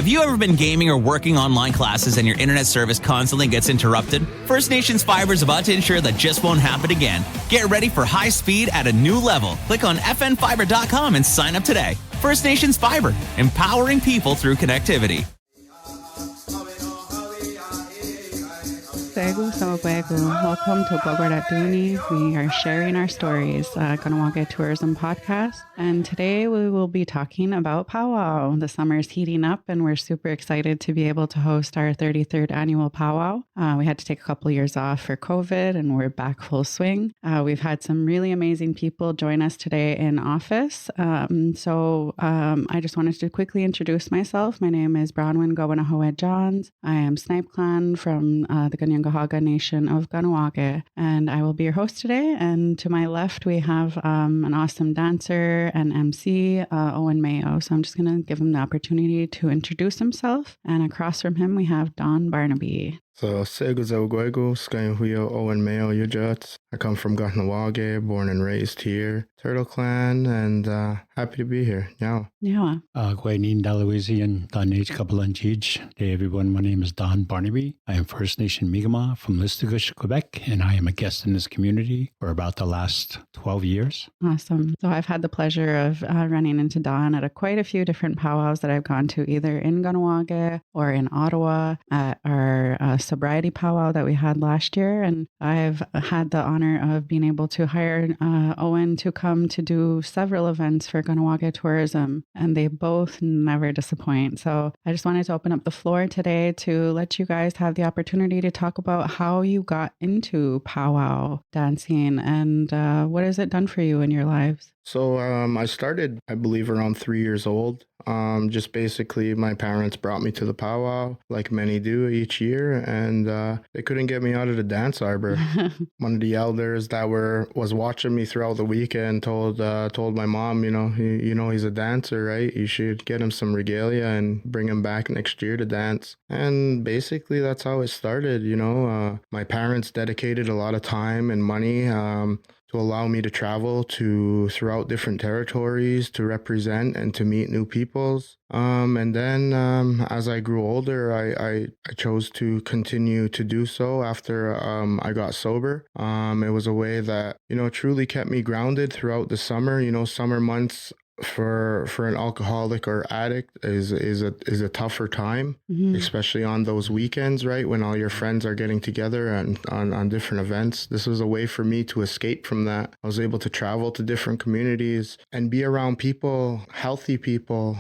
Have you ever been gaming or working online classes and your internet service constantly gets interrupted? First Nations Fiber is about to ensure that just won't happen again. Get ready for high speed at a new level. Click on fnfiber.com and sign up today. First Nations Fiber, empowering people through connectivity. Welcome to Kwakaratonni. We are sharing our stories, Kahnawake Tourism Podcast. And today we will be talking about powwow. The summer is heating up and we're super excited to be able to host our 33rd annual powwow. We had to take a couple of years off for COVID and we're back full swing. We've had some really amazing people join us today in office. So I just wanted to quickly introduce myself. My name is Bronwyn Gowanahoe Johns. I am Snipe Clan from the Kanien'kehá:ka Nation of Kahnawake, and I will be your host today. And to my left, we have an awesome dancer and MC, Owen Mayo. So I'm just going to give him the opportunity to introduce himself. And across from him, we have Don Barnaby. So, Seguzauguegu, Skayhuyo, Owen Mayo, Yujats. I come from Kahnawake, born and raised here. Turtle Clan, and happy to be here. Yeah. Gwainin Dalawisian, Danage Kapalanchij. Hey everyone, my name is Don Barnaby. I am First Nation Mi'kmaq from Listugush, Quebec, and I am a guest in this community for about the last 12 years. Awesome. So I've had the pleasure of running into Don at quite a few different powwows that I've gone to, either in Kahnawake or in Ottawa at our sobriety powwow that we had last year. And I've had the honor of being able to hire Owen to come to do several events for Kahnawake Tourism, and they both never disappoint. So I just wanted to open up the floor today to let you guys have the opportunity to talk about how you got into powwow dancing and what has it done for you in your lives? So I started, I believe, around 3 years old. Just basically, my parents brought me to the powwow, like many do each year, and they couldn't get me out of the dance arbor. One of the elders that was watching me throughout the weekend told my mom, he's a dancer, right? You should get him some regalia and bring him back next year to dance. And basically, that's how it started. My parents dedicated a lot of time and money to allow me to travel throughout different territories to represent and to meet new peoples. And then as I grew older, I chose to continue to do so after I got sober. It was a way that, truly kept me grounded throughout the summer. Summer months for an alcoholic or addict is a tougher time, especially on those weekends, right? When all your friends are getting together and on different events. This was a way for me to escape from that. I was able to travel to different communities and be around people, healthy people,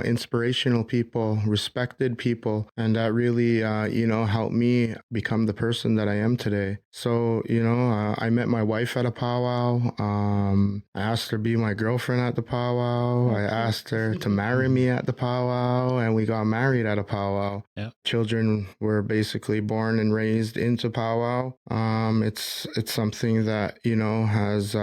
inspirational people, respected people. And that really, helped me become the person that I am today. So, I met my wife at a powwow. I asked her to be my girlfriend at the powwow. I asked her to marry me at the powwow, and we got married at a powwow. Yeah. Children were basically born and raised into powwow. It's something that, has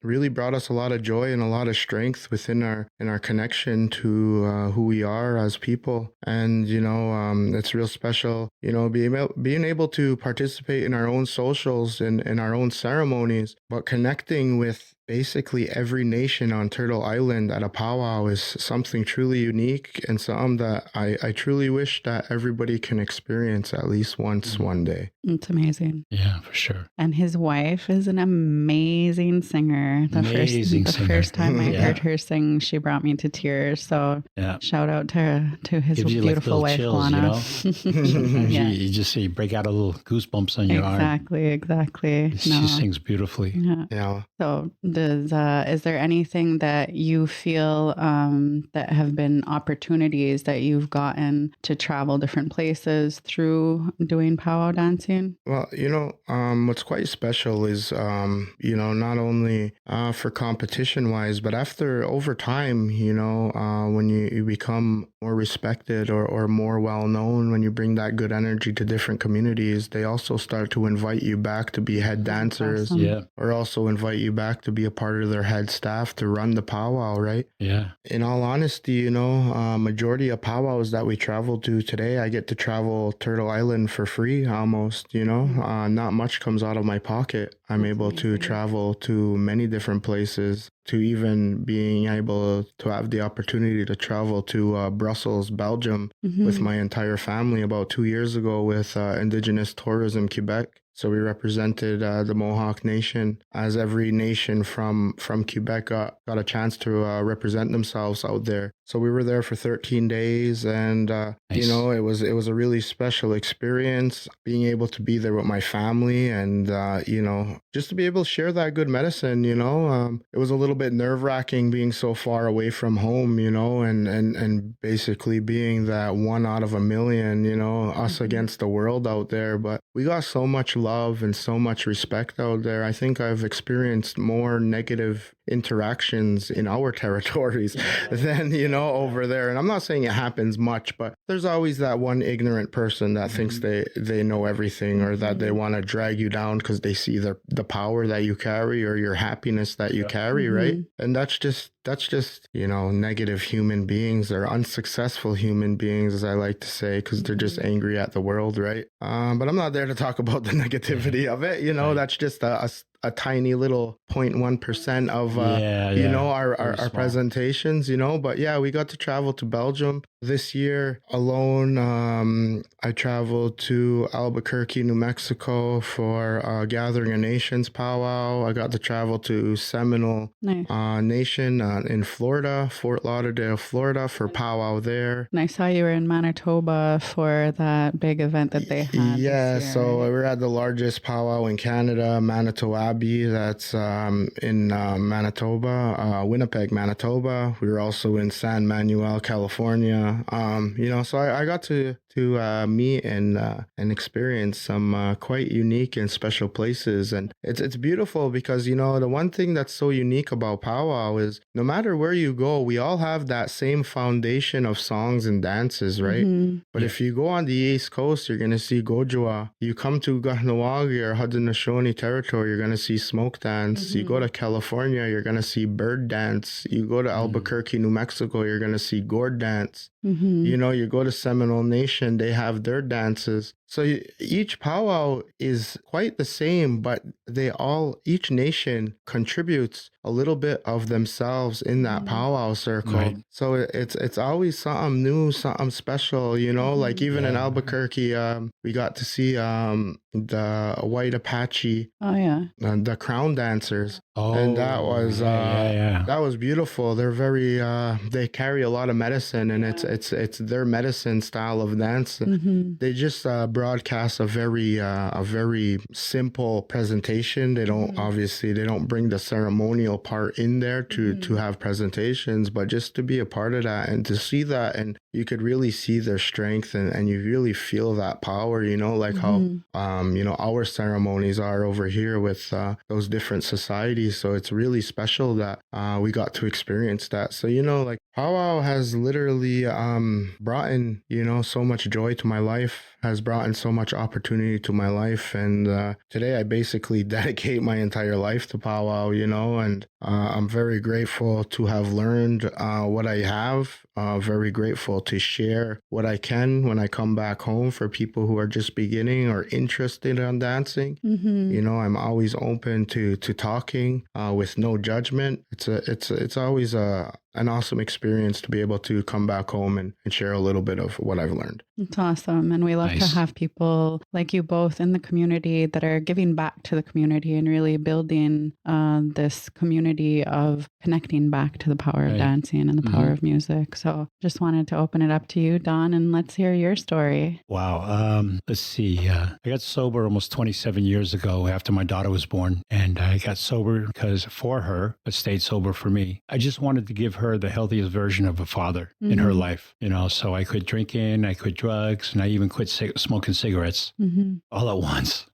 really brought us a lot of joy and a lot of strength within our connection to who we are as people. And, it's real special, being able to participate in our own socials and in our own ceremonies, but connecting with basically every nation on Turtle Island at a powwow is something truly unique and something that I truly wish that everybody can experience at least once one day. It's amazing. Yeah, for sure. And his wife is an amazing singer. The first time I heard her sing, she brought me to tears. So shout out to his beautiful wife, chills, Lana. You just see, break out a little goosebumps on your arm. Exactly. She sings beautifully. Yeah. So is there anything that you feel that have been opportunities that you've gotten to travel different places through doing powwow dancing? Well, what's quite special is, not only for competition wise, but over time, when you become more respected or more well known, when you bring that good energy to different communities, they also start to invite you back to be head dancers, awesome. or also invite you back to be a part of their head staff to run the powwow, right? Yeah. In all honesty, majority of powwows that we travel to today, I get to travel Turtle Island for free almost, not much comes out of my pocket. I'm able to travel to many different places, to even being able to have the opportunity to travel to Brussels, Belgium with my entire family about 2 years ago with Indigenous Tourism Quebec. So we represented the Mohawk Nation, as every nation from Quebec got a chance to represent themselves out there. So we were there for 13 days, and Nice. it was a really special experience being able to be there with my family, and just to be able to share that good medicine. It was a little bit nerve-wracking being so far away from home, and basically being that one out of a million, us against the world out there. But we got so much love and so much respect out there. I think I've experienced more negative interactions in our territories than over there. And I'm not saying it happens much, but there's always that one ignorant person that thinks they know everything, or that they want to drag you down because they see the power that you carry or your happiness that you carry, right? And that's just negative human beings. They're unsuccessful human beings, as I like to say, because they're just angry at the world, right? But I'm not there to talk about the negativity of it. That's just a tiny little 0.1% of our presentations, but yeah, we got to travel to Belgium this year alone. I traveled to Albuquerque, New Mexico for Gathering of Nations powwow. I got to travel to Seminole Nation in Florida, Fort Lauderdale, Florida, for powwow there. And I saw you were in Manitoba for that big event that they had. Yeah, this year, so right? we're at the largest powwow in Canada, Manitoba Abbey, that's in Manitoba, Winnipeg, Manitoba. We were also in San Manuel, California. So I got to meet and experience some quite unique and special places, and it's beautiful because the one thing that's so unique about powwow is no matter where you go, we all have that same foundation of songs and dances, right? But if you go on the East Coast, you're gonna see Gojwa. You come to Kahnawake or Haudenosaunee territory, you're gonna see smoke dance. You go to California, you're gonna see bird dance. You go to Albuquerque, New Mexico, you're gonna see gourd dance. You go to Seminole Nation, they have their dances. So each powwow is quite the same, but each nation contributes a little bit of themselves in that powwow circle. Right. So it's always something new, something special, like even in Albuquerque, we got to see the white Apache, the crown dancers. And that was that was beautiful. They're very they carry a lot of medicine, and it's their medicine style of dance. They just broadcast a very simple presentation. They don't bring the ceremonial part in there to have presentations, but just to be a part of that and to see that, and you could really see their strength, and you really feel that power, like how our ceremonies are over here with those different societies. So it's really special that we got to experience that. So like powwow has literally brought in so much joy to my life, has brought in so much opportunity to my life, and today I basically dedicate my entire life to powwow, and I'm very grateful to have learned what I have, very grateful to share what I can when I come back home for people who are just beginning or interested in dancing. I'm always open to talking with no judgment. It's always an awesome experience to be able to come back home and share a little bit of what I've learned. It's awesome. And we love to have people like you both in the community that are giving back to the community and really building this community of connecting back to the power of dancing and the power of music. So just wanted to open it up to you, Don, and let's hear your story. Wow. Let's see. I got sober almost 27 years ago after my daughter was born. And I got sober because for her, but stayed sober for me. I just wanted to give her the healthiest version of a father in her life. So I quit drinking, I quit drugs, and I even quit smoking cigarettes all at once.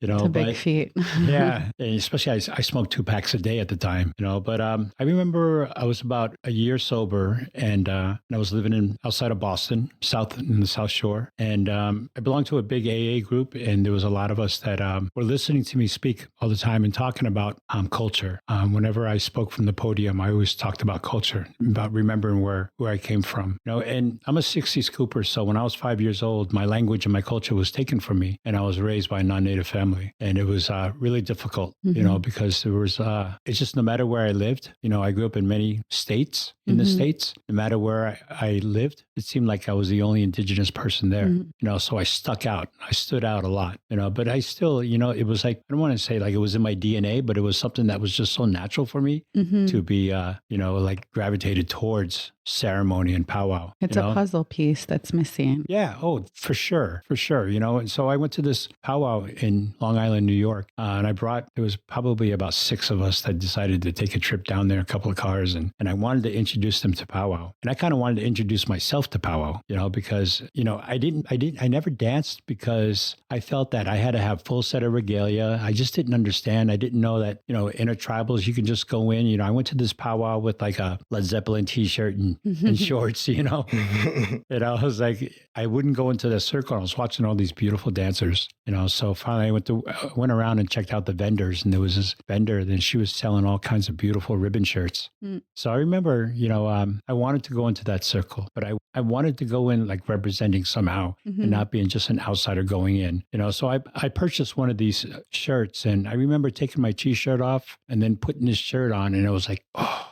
It's a big feat. Yeah, and especially I smoked 2 packs a day at the time, but I remember I was about a year sober, and I was living outside of Boston, in the South Shore, and I belonged to a big AA group, and there was a lot of us that were listening to me speak all the time and talking about culture. Whenever I spoke from the podium, I always talked about culture, about remembering where I came from. And I'm a 60s Cooper, so when I was 5 years old, my language and my culture was taken from me, and I was raised by a non-native family, and it was really difficult, because there was it's just no matter where I lived, I grew up in many states in the States. No matter where I lived, it seemed like I was the only indigenous person there, so I stuck out. I stood out a lot, but I still, it was like, I don't want to say like it was in my DNA, but it was something that was just so natural for me to be, like gravitated towards ceremony and powwow. It's a puzzle piece that's missing. Yeah. Oh, for sure. And so I went to this powwow in Long Island, New York, and there was probably about 6 of us that decided to take a trip down there, a couple of cars, and I wanted to introduce them to powwow. And I kind of wanted to introduce myself to powwow, because, I never danced because I felt that I had to have full set of regalia. I just didn't understand. I didn't know that, intertribals, you can just go in. I went to this powwow with like a Led Zeppelin t-shirt and shorts, And I was like, I wouldn't go into the circle. I was watching all these beautiful dancers, So finally I went around and checked out the vendors, and there was this vendor, and she was selling all kinds of beautiful ribbon shirts. So I remember, I wanted to go into that circle, but I wanted to go in like representing somehow and not being just an outsider going in, So I purchased one of these shirts, and I remember taking my t-shirt off and then putting this shirt on, and it was like, oh.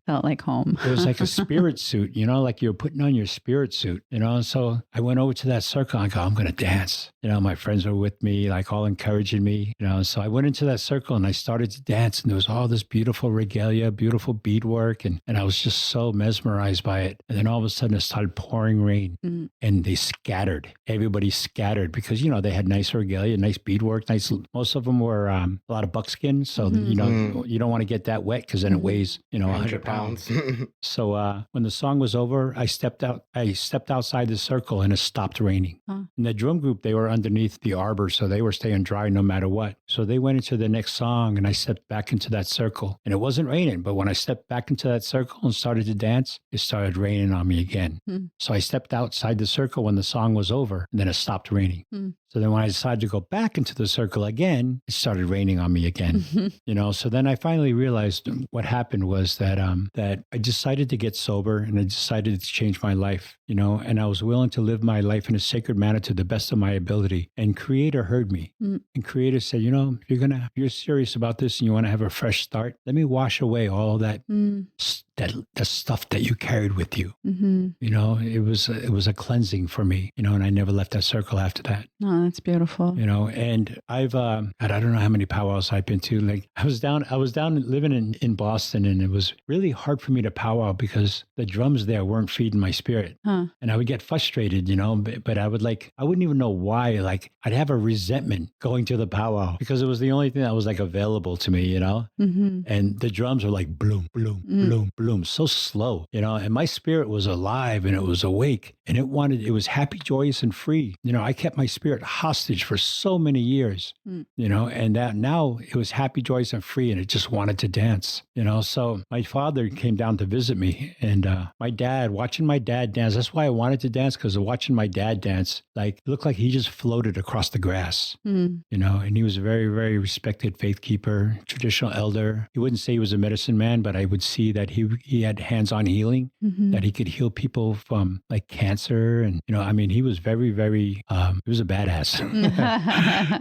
Felt like home. It was like a spirit suit, like you're putting on your spirit suit, And so I went over to that circle. I go, I'm going to dance. My friends were with me, like all encouraging me, So I went into that circle and I started to dance, and there was all this beautiful regalia, beautiful beadwork, and I was just so mesmerized by it. And then all of a sudden it started pouring rain, and they scattered. Everybody scattered because they had nice regalia, nice beadwork, Most of them were a lot of buckskin, so you don't want to get that wet because then it weighs 100 pounds. So when the song was over, I stepped outside the circle, and it stopped raining. And the drum group, they were underneath the arbor, so they were staying dry no matter what. So they went into the next song, and I stepped back into that circle, and it wasn't raining. But when I stepped back into that circle and started to dance, it started raining on me again. So I stepped outside the circle when the song was over, and then it stopped raining. So then when I decided to go back into the circle again, it started raining on me again. So then I finally realized what happened was that I decided to get sober, and I decided to change my life, and I was willing to live my life in a sacred manner to the best of my ability. And Creator heard me. And Creator said, if you're serious about this and you want to have a fresh start, let me wash away all that the stuff that you carried with you. It was a cleansing for me, and I never left that circle after that. Oh, that's beautiful. And I've I don't know how many powwows I've been to. Like I was down living in Boston, and it was really hard for me to powwow because the drums there weren't feeding my spirit. And I would get frustrated, but I wouldn't even know why. Like I'd have a resentment going to the powwow because it was the only thing that was like available to me, And the drums were like bloom, bloom, bloom, bloom, so slow, and my spirit was alive and it was awake, and it was happy, joyous, and free. I kept my spirit hostage for so many years, and that now it was happy, joyous, and free, and it just wanted to dance, So my father came down to visit me, and watching my dad dance, that's why I wanted to dance, because watching my dad dance, like, it looked like he just floated across the grass, and he was a very, very respected faith keeper, traditional elder. He wouldn't say he was a medicine man, but I would see that he had hands-on healing, that he could heal people from like cancer. And, he was very, very, he was a badass,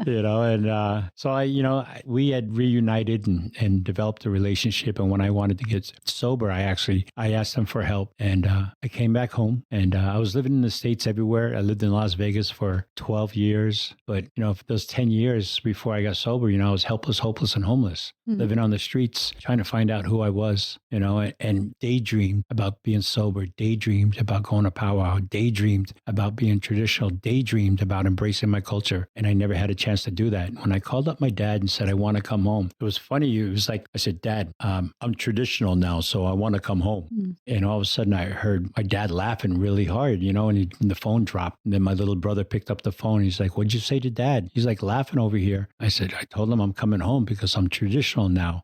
and so we had reunited and developed a relationship. And when I wanted to get sober, I asked him for help, and I came back home, and I was living in the States everywhere. I lived in Las Vegas for 12 years, but, for those 10 years before I got sober, I was helpless, hopeless, and homeless, living on the streets, trying to find out who I was, and and daydreamed about being sober, daydreamed about going to powwow, daydreamed about being traditional, daydreamed about embracing my culture. And I never had a chance to do that. When I called up my dad and said, I want to come home, it was funny. It was like, I said, Dad, I'm traditional now, so I want to come home. And all of a sudden I heard my dad laughing really hard, and the phone dropped. And then my little brother picked up the phone. He's like, what'd you say to Dad? He's like laughing over here. I said, I told him I'm coming home because I'm traditional now.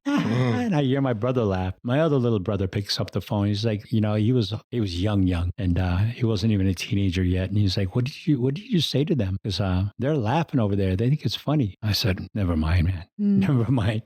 And I hear my brother laugh. My other little brother picks up the phone. He's like, he was young, and he wasn't even a teenager yet. And he's like, what did you say to them? Because they're laughing over there. They think it's funny. I said, never mind, man. Never mind.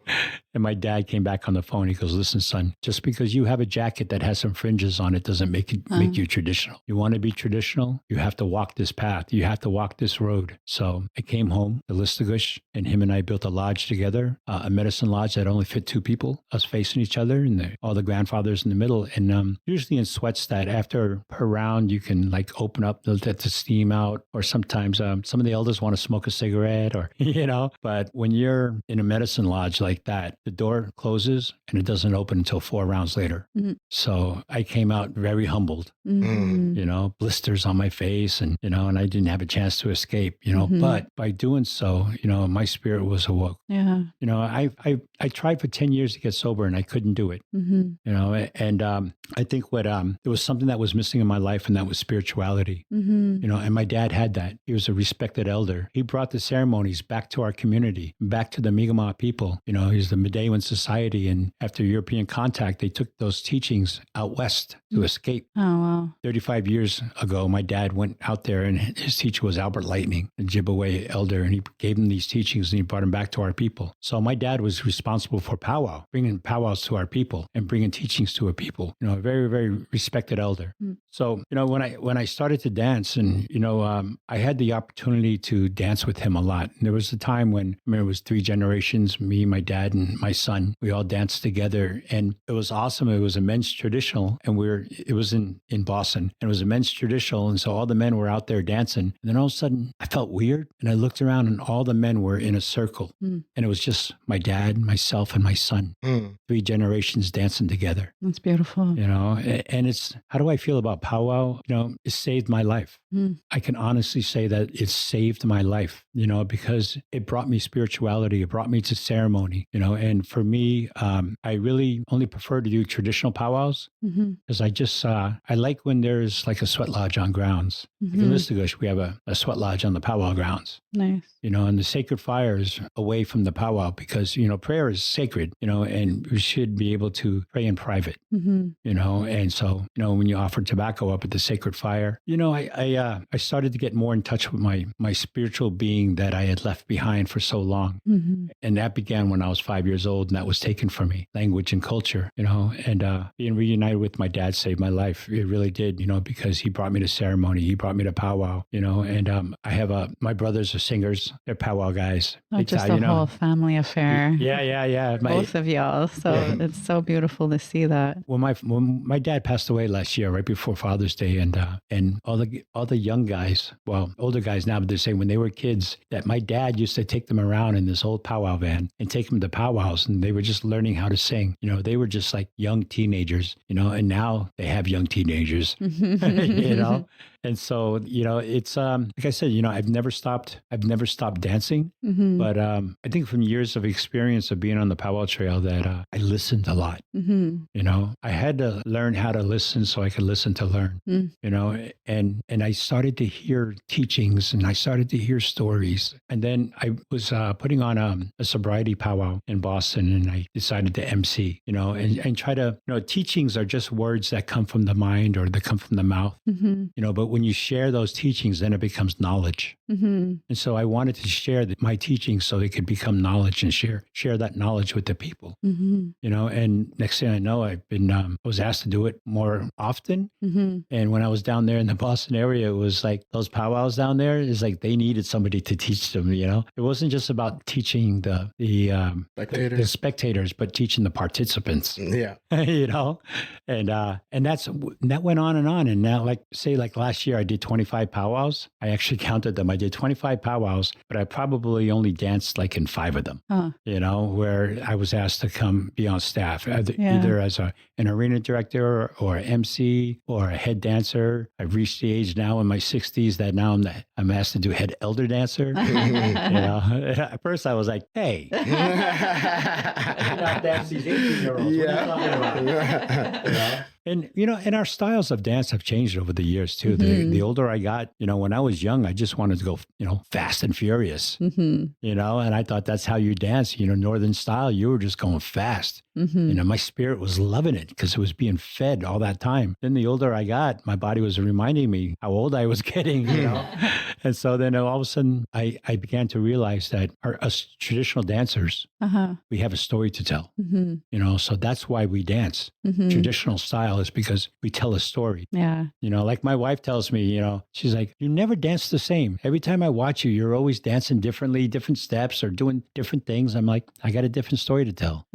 And my dad came back on the phone. He goes, listen, son, just because you have a jacket that has some fringes on it doesn't make you traditional. You want to be traditional? You have to walk this path. You have to walk this road. So I came home to Listugush, and him and I built a lodge together, a medicine lodge that only fit 2 people, us facing each other, and all the grandfathers in the middle. And usually in sweats that after per round, you can like open up, let the steam out, or sometimes some of the elders want to smoke a cigarette, or, but when you're in a medicine lodge like that, the door closes and it doesn't open until 4 rounds later. So I came out very humbled, blisters on my face, and I didn't have a chance to escape, but by doing so, my spirit was awoke. Yeah. I tried for 10 years to get sober and I couldn't do it, and I think there was something that was missing in my life, and that was spirituality, and my dad had that. He was a respected elder. He brought the ceremonies back to our community, back to the Mi'kmaq people. He's the Medewan society. And after European contact, they took those teachings out west to escape. Oh, wow. 35 years ago, my dad went out there, and his teacher was Albert Lightning, a Ojibwe elder, and he gave him these teachings and he brought them back to our people. So my dad was responsible for powwow, bringing powwows to our people and bringing teachings to our people. A very, very respected elder. So, when I started to dance, and, I had the opportunity to dance with him a lot. And there was a time when, it was 3 generations, me, my dad, and my son. We all danced together, and it was awesome. It was a men's traditional, and it was in Boston, and it was a men's traditional. And so all the men were out there dancing. And then all of a sudden I felt weird, and I looked around, and all the men were in a circle. And it was just my dad, myself, and my son. 3 generations dancing together. That's beautiful. And it's, how do I feel about powwow? It saved my life. I can honestly say that it saved my life, because it brought me spirituality. It brought me to ceremony, and for me, I really only prefer to do traditional powwows, because I like when there's like a sweat lodge on grounds. Like in Listugush, we have a sweat lodge on the powwow grounds. Nice. And the sacred fire is away from the powwow, because, prayer is sacred, and we should be able to pray in private, and so, when you offer tobacco up at the sacred fire, I started to get more in touch with my spiritual being that I had left behind for so long. And that began when I was 5 years old, and that was taken from me, language and culture, and being reunited with my dad saved my life. It really did, because he brought me to ceremony. He brought me to powwow, and I have my brothers are singers. They're powwow guys. Not just a whole family affair. Yeah. Both of y'all. So it's so beautiful to see that. When my dad passed away last year, right before Father's Day, and all the young guys, well, older guys now, but they're saying when they were kids that my dad used to take them around in this old powwow van and take them to powwows, and they were just learning how to sing. They were just like young teenagers, and now they have young teenagers, And so, it's, like I said, I've never stopped dancing, but I think from years of experience of being on the powwow trail that I listened a lot, I had to learn how to listen so I could listen to learn, and I started to hear teachings, and I started to hear stories. And then I was putting on a sobriety powwow in Boston, and I decided to MC, and try to, teachings are just words that come from the mind or that come from the mouth, but when you share those teachings, then it becomes knowledge. And so I wanted to share my teachings so they could become knowledge, and share that knowledge with the people, and next thing I know, I was asked to do it more often. And when I was down there in the Boston area, it was like those powwows down there is like they needed somebody to teach them, It wasn't just about teaching the spectators, but teaching the participants. Yeah. And that went on. And now, like last last year I did 25 powwows. I actually counted them. I did 25 powwows, but I probably only danced like in 5 of them, where I was asked to come be on staff, either as an arena director or MC or a head dancer. I've reached the age now in my 60s that now I'm asked to do head elder dancer. At first I was like, hey, not dance these 18-year-olds. What are you talking about? And our styles of dance have changed over the years too. The older I got, when I was young, I just wanted to go, fast and furious, and I thought that's how you dance, Northern style. You were just going fast. My spirit was loving it because it was being fed all that time. Then the older I got, my body was reminding me how old I was getting, And so then all of a sudden I began to realize that us traditional dancers, we have a story to tell, so that's why we dance. Traditional style is because we tell a story. Yeah. Like my wife tells me, she's like, you never dance the same. Every time I watch you, you're always dancing differently, different steps or doing different things. I'm like, I got a different story to tell.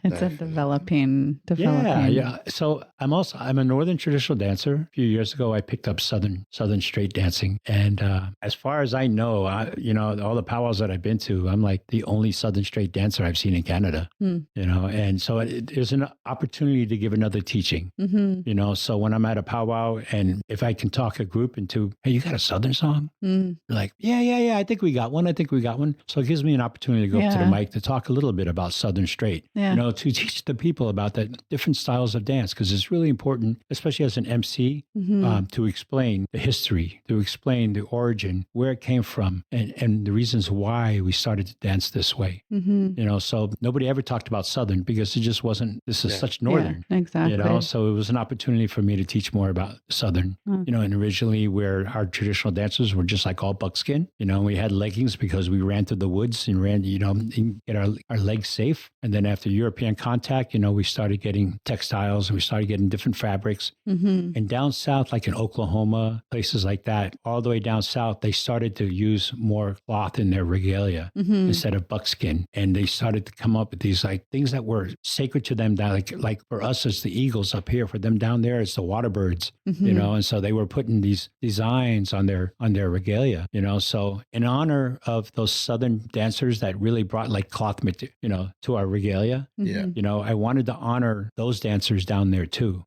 It's a developing. Yeah. So I'm a Northern traditional dancer. A few years ago, I picked up Southern straight dancing. And as far as I know, all the powwows that I've been to, I'm like the only Southern straight dancer I've seen in Canada, and so there's an opportunity to give another teaching, so when I'm at a powwow and if I can talk a group into, hey, you got a Southern song? They're like, yeah, I think we got one. So it gives me an opportunity to go up to the mic to talk a little bit about Southern straight, to teach the people about the different styles of dance, because it's really important, especially as an MC, to explain the history, to explain the origin, where it came from, and the reasons why we started to dance this way. So nobody ever talked about Southern because it just wasn't, this is such Northern. Yeah, exactly. So it was an opportunity for me to teach more about Southern, and originally where our traditional dancers were just like all buckskin, we had leggings because we ran through the woods and ran, and get our legs safe. And then after European contact, we started getting textiles and we started getting different fabrics. And down south, like in Oklahoma, places like that, all the way down south, they started to use more cloth in their regalia instead of buckskin. And they started to come up with these like things that were sacred to them, that like for us, it's the eagles up here. For them down there, it's the water birds, and so they were putting these designs on their regalia, so in honor of those Southern dancers that really brought like cloth, to our regalia, I wanted to honor those dancers down there too,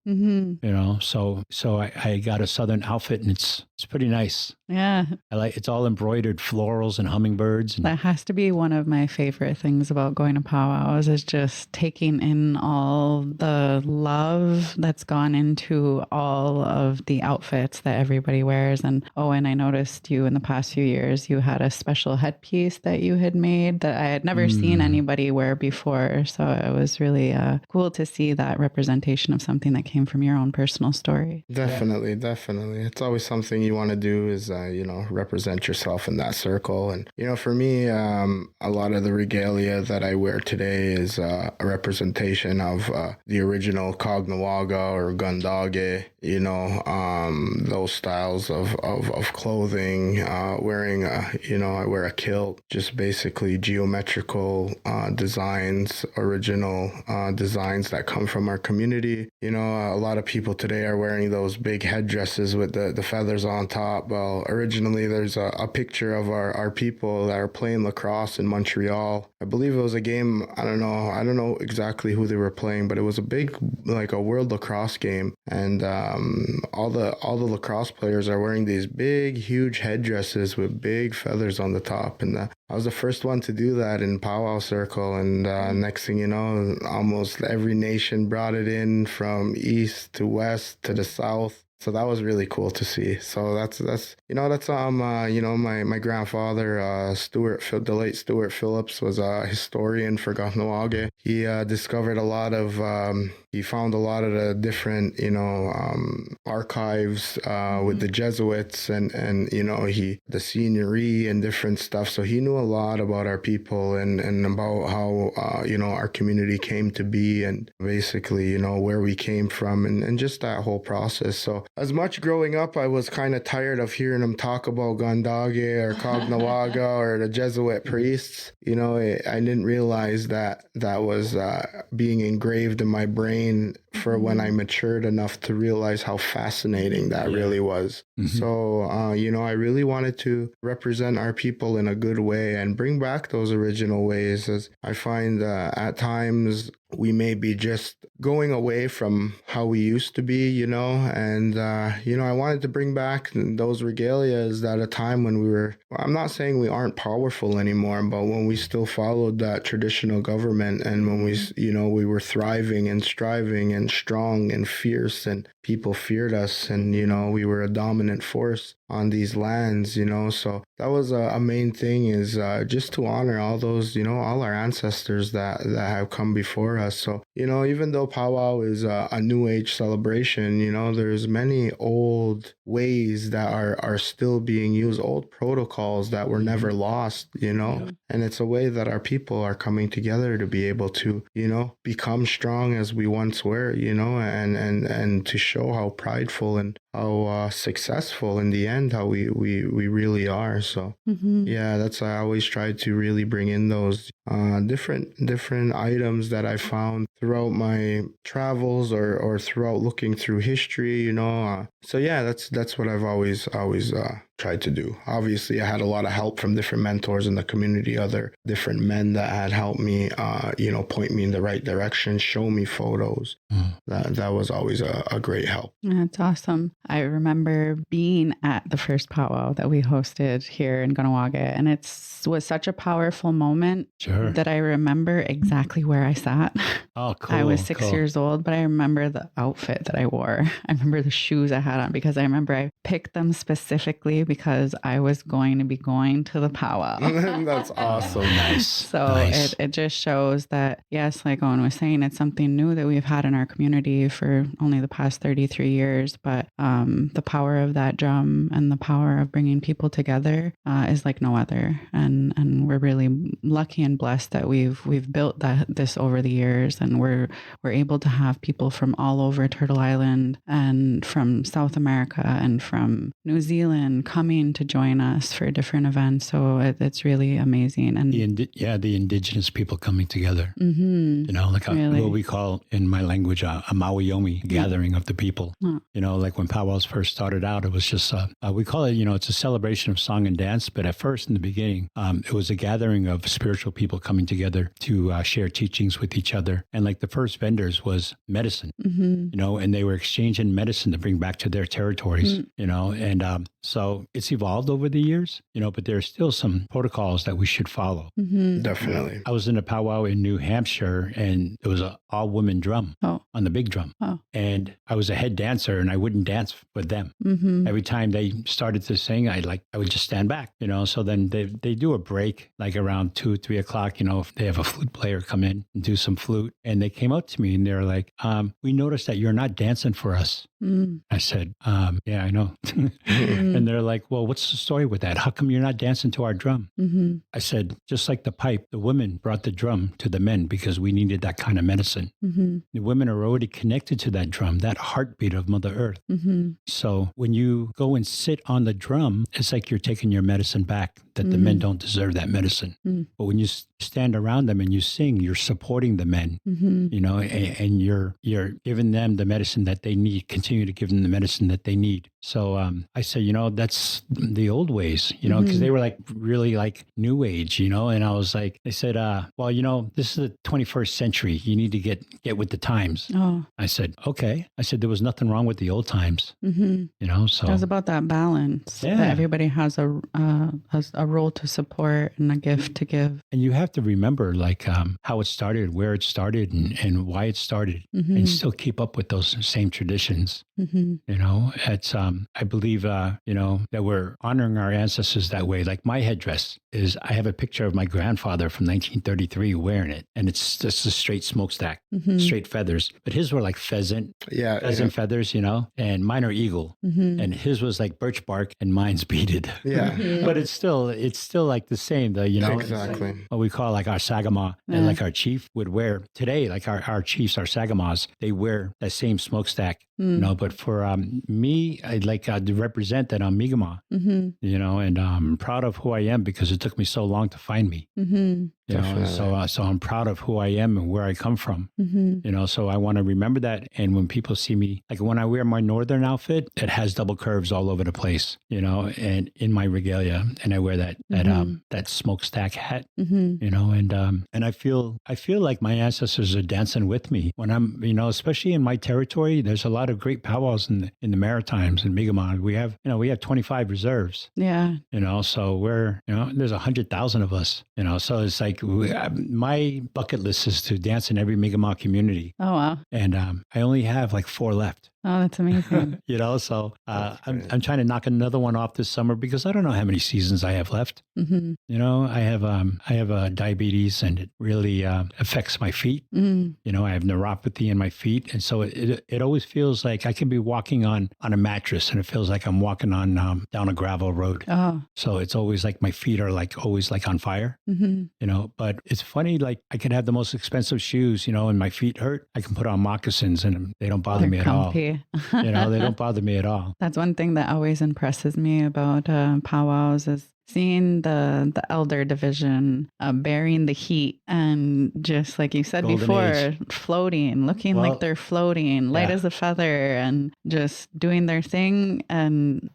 so I got a Southern outfit and it's pretty nice. Yeah. It's all embroidered florals and hummingbirds. That has to be one of my favorite things about going to powwows, is just taking in all the love that's gone into all of the outfits that everybody wears. And I noticed you in the past few years, you had a special headpiece that you had made that I had never seen anybody wear before. So it was really cool to see that representation of something that came from your own personal story. Definitely. It's always something you want to do is, represent yourself in that circle. And, for me, a lot of the regalia that I wear today is a representation of the original Caughnawaga or Gundage, those styles of clothing, wearing, I wear a kilt, just basically geometrical designs, original designs that come from our community. A lot of people today are wearing those big headdresses with the feathers on top. Well, originally there's a picture of our people that are playing lacrosse in Montreal. I believe it was a game, I don't know exactly who they were playing, but it was a big, like a world lacrosse game. And all the lacrosse players are wearing these big, huge headdresses with big feathers on the top. And I was the first one to do that in Powwow Circle. And next thing you know, almost every nation brought it in from east to west to the south. So that was really cool to see. So that's my grandfather, the late Stuart Phillips, was a historian for Caughnawaga. He discovered he found a lot of the different, archives with the Jesuits and the Iorì and different stuff. So he knew a lot about our people and about how, our community came to be and basically, where we came from and just that whole process. So as much growing up, I was kind of tired of hearing them talk about Gandage or Cognawaga or the Jesuit priests. You know, I didn't realize that was being engraved in my brain for when I matured enough to realize how fascinating that really was. So, you know, I really wanted to represent our people in a good way and bring back those original ways, as I find at times we may be just going away from how we used to be, you know, and, you know, I wanted to bring back those regalias at a time when we were, I'm not saying we aren't powerful anymore, but when we still followed that traditional government and when we, you know, we were thriving and striving and strong and fierce and people feared us and, you know, we were a dominant force on these lands, you know. So that was a main thing, is just to honor all those, you know, all our ancestors that have come before us. So, you know, even though powwow is a new age celebration, you know, there's many old ways that are still being used, old protocols that were never lost, you know. And it's a way that our people are coming together to be able to, you know, become strong as we once were, you know, and to show how prideful and how successful in the end, how we really are. So yeah, that's, I always try to really bring in those different items that I found throughout my travels or throughout looking through history, you know. So yeah, that's what I've always tried to do. Obviously, I had a lot of help from different mentors in the community, other different men that had helped me, you know, point me in the right direction, show me photos. That was always a great help. That's awesome. I remember being at the first powwow that we hosted here in Ganawaga, and it was such a powerful moment that I remember exactly where I sat. Oh, cool. I was 6 years old, but I remember the outfit that I wore. I remember the shoes I had on, because I remember I picked them specifically because I was going to be going to the powwow. That's awesome. Nice. So nice. It just shows that, yes, like Owen was saying, it's something new that we've had in our community for only the past 33 years. But the power of that drum and the power of bringing people together is like no other. And we're really lucky and blessed that we've built this over the years, and we're able to have people from all over Turtle Island and from South America and from New Zealand coming to join us for different events. So it's really amazing. And the indigenous people coming together, you know, like what we call in my language a Maui-Yomi, gathering of the people. You know, like when powwows first started out, it was just we call it, you know, it's a celebration of song and dance. But at first, in the beginning, it was a gathering of spiritual people coming together to share teachings with each other. And like the first vendors was medicine, you know, and they were exchanging medicine to bring back to their territories, you know. And so it's evolved over the years, you know, but there are still some protocols that we should follow. Definitely. I was in a powwow in New Hampshire, and it was an all-woman drum on the big drum. And I was a head dancer, and I wouldn't dance with them. Every time they started to sing, I would just stand back, you know. So then they do a break like around 2-3 o'clock, you know, if they have a flute player come in and do some flute. And they came up to me and they're like, we noticed that you're not dancing for us. I said, yeah, I know. And they're like, well, what's the story with that? How come you're not dancing to our drum? I said, just like the pipe, the women brought the drum to the men because we needed that kind of medicine. The women are already connected to that drum, that heartbeat of Mother Earth. So when you go and sit on the drum, it's like you're taking your medicine back, that the men don't deserve that medicine. But when you stand around them and you sing, you're supporting the men, you know, and you're giving them the medicine that they need, continue to give them the medicine that they need. So I said, you know, that's the old ways, you know, because they were like really like new age, you know. And I was like, they said, well, you know, this is the 21st century. You need to get with the times. I said, okay. I said, there was nothing wrong with the old times, you know. So it was about that balance. Yeah. That everybody has a role to support and a gift to give. And you have to remember like how it started, where it started, and why it started, and still keep up with those same traditions. You know, it's I believe you know, that we're honoring our ancestors that way. Like my headdress is I have a picture of my grandfather from 1933 wearing it, and it's just a straight smokestack, straight feathers. But his were like pheasant feathers, and mine are eagle, and his was like birch bark, and mine's beaded. Yeah. But it's still like the same, though. Exactly. Like what we call like our sagama, and like our chief would wear today. Like our chiefs, our sagamas, they wear that same smokestack. But for me, I like to represent that I'm Mi'kmaq, and I'm proud of who I am because it took me so long to find me. So I'm proud of who I am and where I come from. So I want to remember that. And when people see me, like when I wear my northern outfit, it has double curves all over the place, and in my regalia, and I wear that smokestack hat, and I feel like my ancestors are dancing with me when I'm, especially in my territory. There's a lot of great powwows in the Maritimes and Mi'kmaq. We have 25 reserves. Yeah. So we're, there's 100,000 of us, so it's like my bucket list is to dance in every Mi'kmaq community. Oh, wow. And I only have like 4 left. Oh, that's amazing. So I'm trying to knock another one off this summer because I don't know how many seasons I have left. I have diabetes, and it really affects my feet. I have neuropathy in my feet, and so it always feels like I can be walking on a mattress, and it feels like I'm walking on down a gravel road. Oh. So it's always like my feet are like always like on fire. But it's funny, like I can have the most expensive shoes, and my feet hurt. I can put on moccasins, and they don't bother me at all. They don't bother me at all. That's one thing that always impresses me about powwows is seeing the elder division bearing the heat and just like you said Golden before, age. floating, looking like they're floating, light as a feather, and just doing their thing. And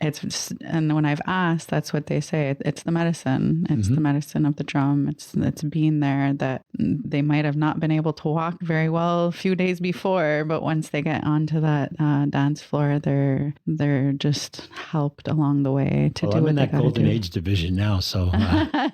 and when I've asked, that's what they say. It's the medicine. It's the medicine of the drum. It's being there that they might have not been able to walk very well a few days before, but once they get onto that dance floor, they're just helped along the way to do I'm what in they that gotta golden do. age division now, so I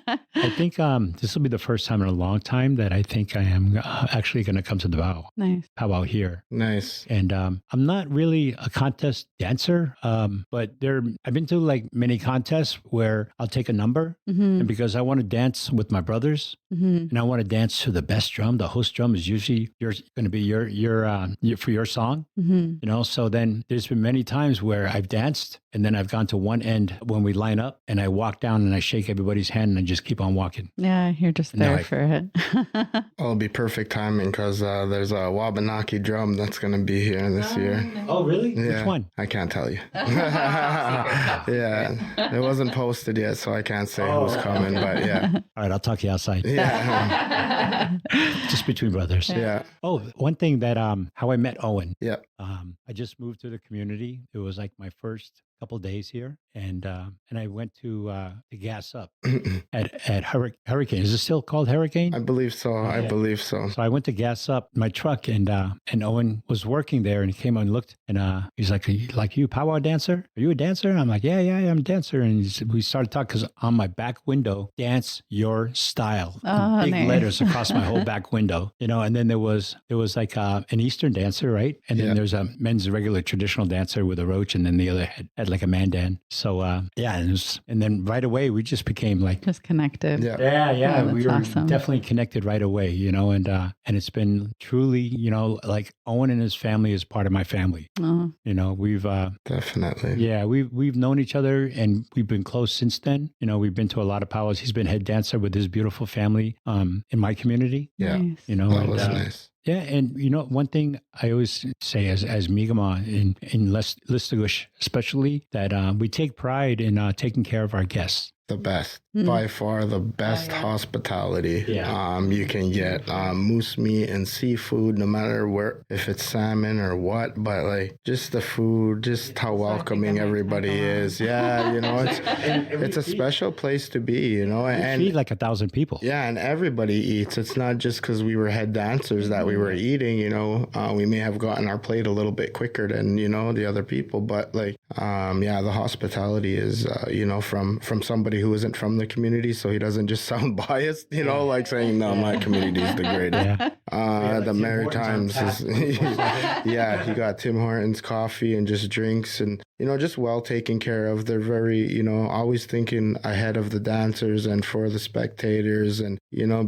think this will be the first time in a long time that I think I am actually going to come to the powwow here. Nice. And I'm not really a contest dancer, but I've been to like many contests where I'll take a number, and because I want to dance with my brothers, and I want to dance to the best drum. The host drum is usually going to be your for your song, So then there's been many times where I've danced, and then I've gone to one end when we line up, and I walk down and I shake everybody's hand and I just keep on walking. Yeah, you're just there for it. It'll be perfect timing because there's a Wabanaki drum that's going to be here this year. Oh, really? Yeah, Which one? I can't tell you. Yeah, it wasn't posted yet, so I can't say who's coming, but yeah. All right, I'll talk to you outside. Yeah. Just between brothers. Yeah. Oh, one thing that how I met Owen. Yeah. I just moved to the community. It was like my first couple days here, and I went to gas up at Hurricane. Is it still called Hurricane? I believe so. I believe so. So I went to gas up my truck, and Owen was working there, and he came and looked, and he's like, you powwow dancer? Are you a dancer? I'm like, yeah, I'm a dancer. And we started talking because on my back window, dance your style, big nice. letters across my whole back window, And then there was like an Eastern dancer, right? And then there's a men's regular traditional dancer with a roach, and then the other had like a mandan. So and then right away we just became like just connected. Yeah. Oh, We were awesome. definitely connected right away, and it's been truly, like Owen and his family is part of my family. Oh. We've definitely. we've known each other and we've been close since then. We've been to a lot of powwows. He's been head dancer with his beautiful family in my community. Yeah. Nice. That was nice. Yeah, and one thing I always say as Mi'kmaq in Listugush especially, that we take pride in taking care of our guests. The best, by far the best hospitality you can get. Moose meat and seafood, no matter where, if it's salmon or what, but like just the food, just how welcoming everybody is. Yeah, it's a special place to be, and feed like 1,000 people. Yeah, and everybody eats. It's not just because we were head dancers that we were eating, we may have gotten our plate a little bit quicker than, the other people, but like, the hospitality is, from somebody who isn't from the community, so he doesn't just sound biased, like saying, no, my community is the greatest. The Maritimes is, he got Tim Hortons coffee and just drinks, and just well taken care of. They're very, always thinking ahead of the dancers and for the spectators. And,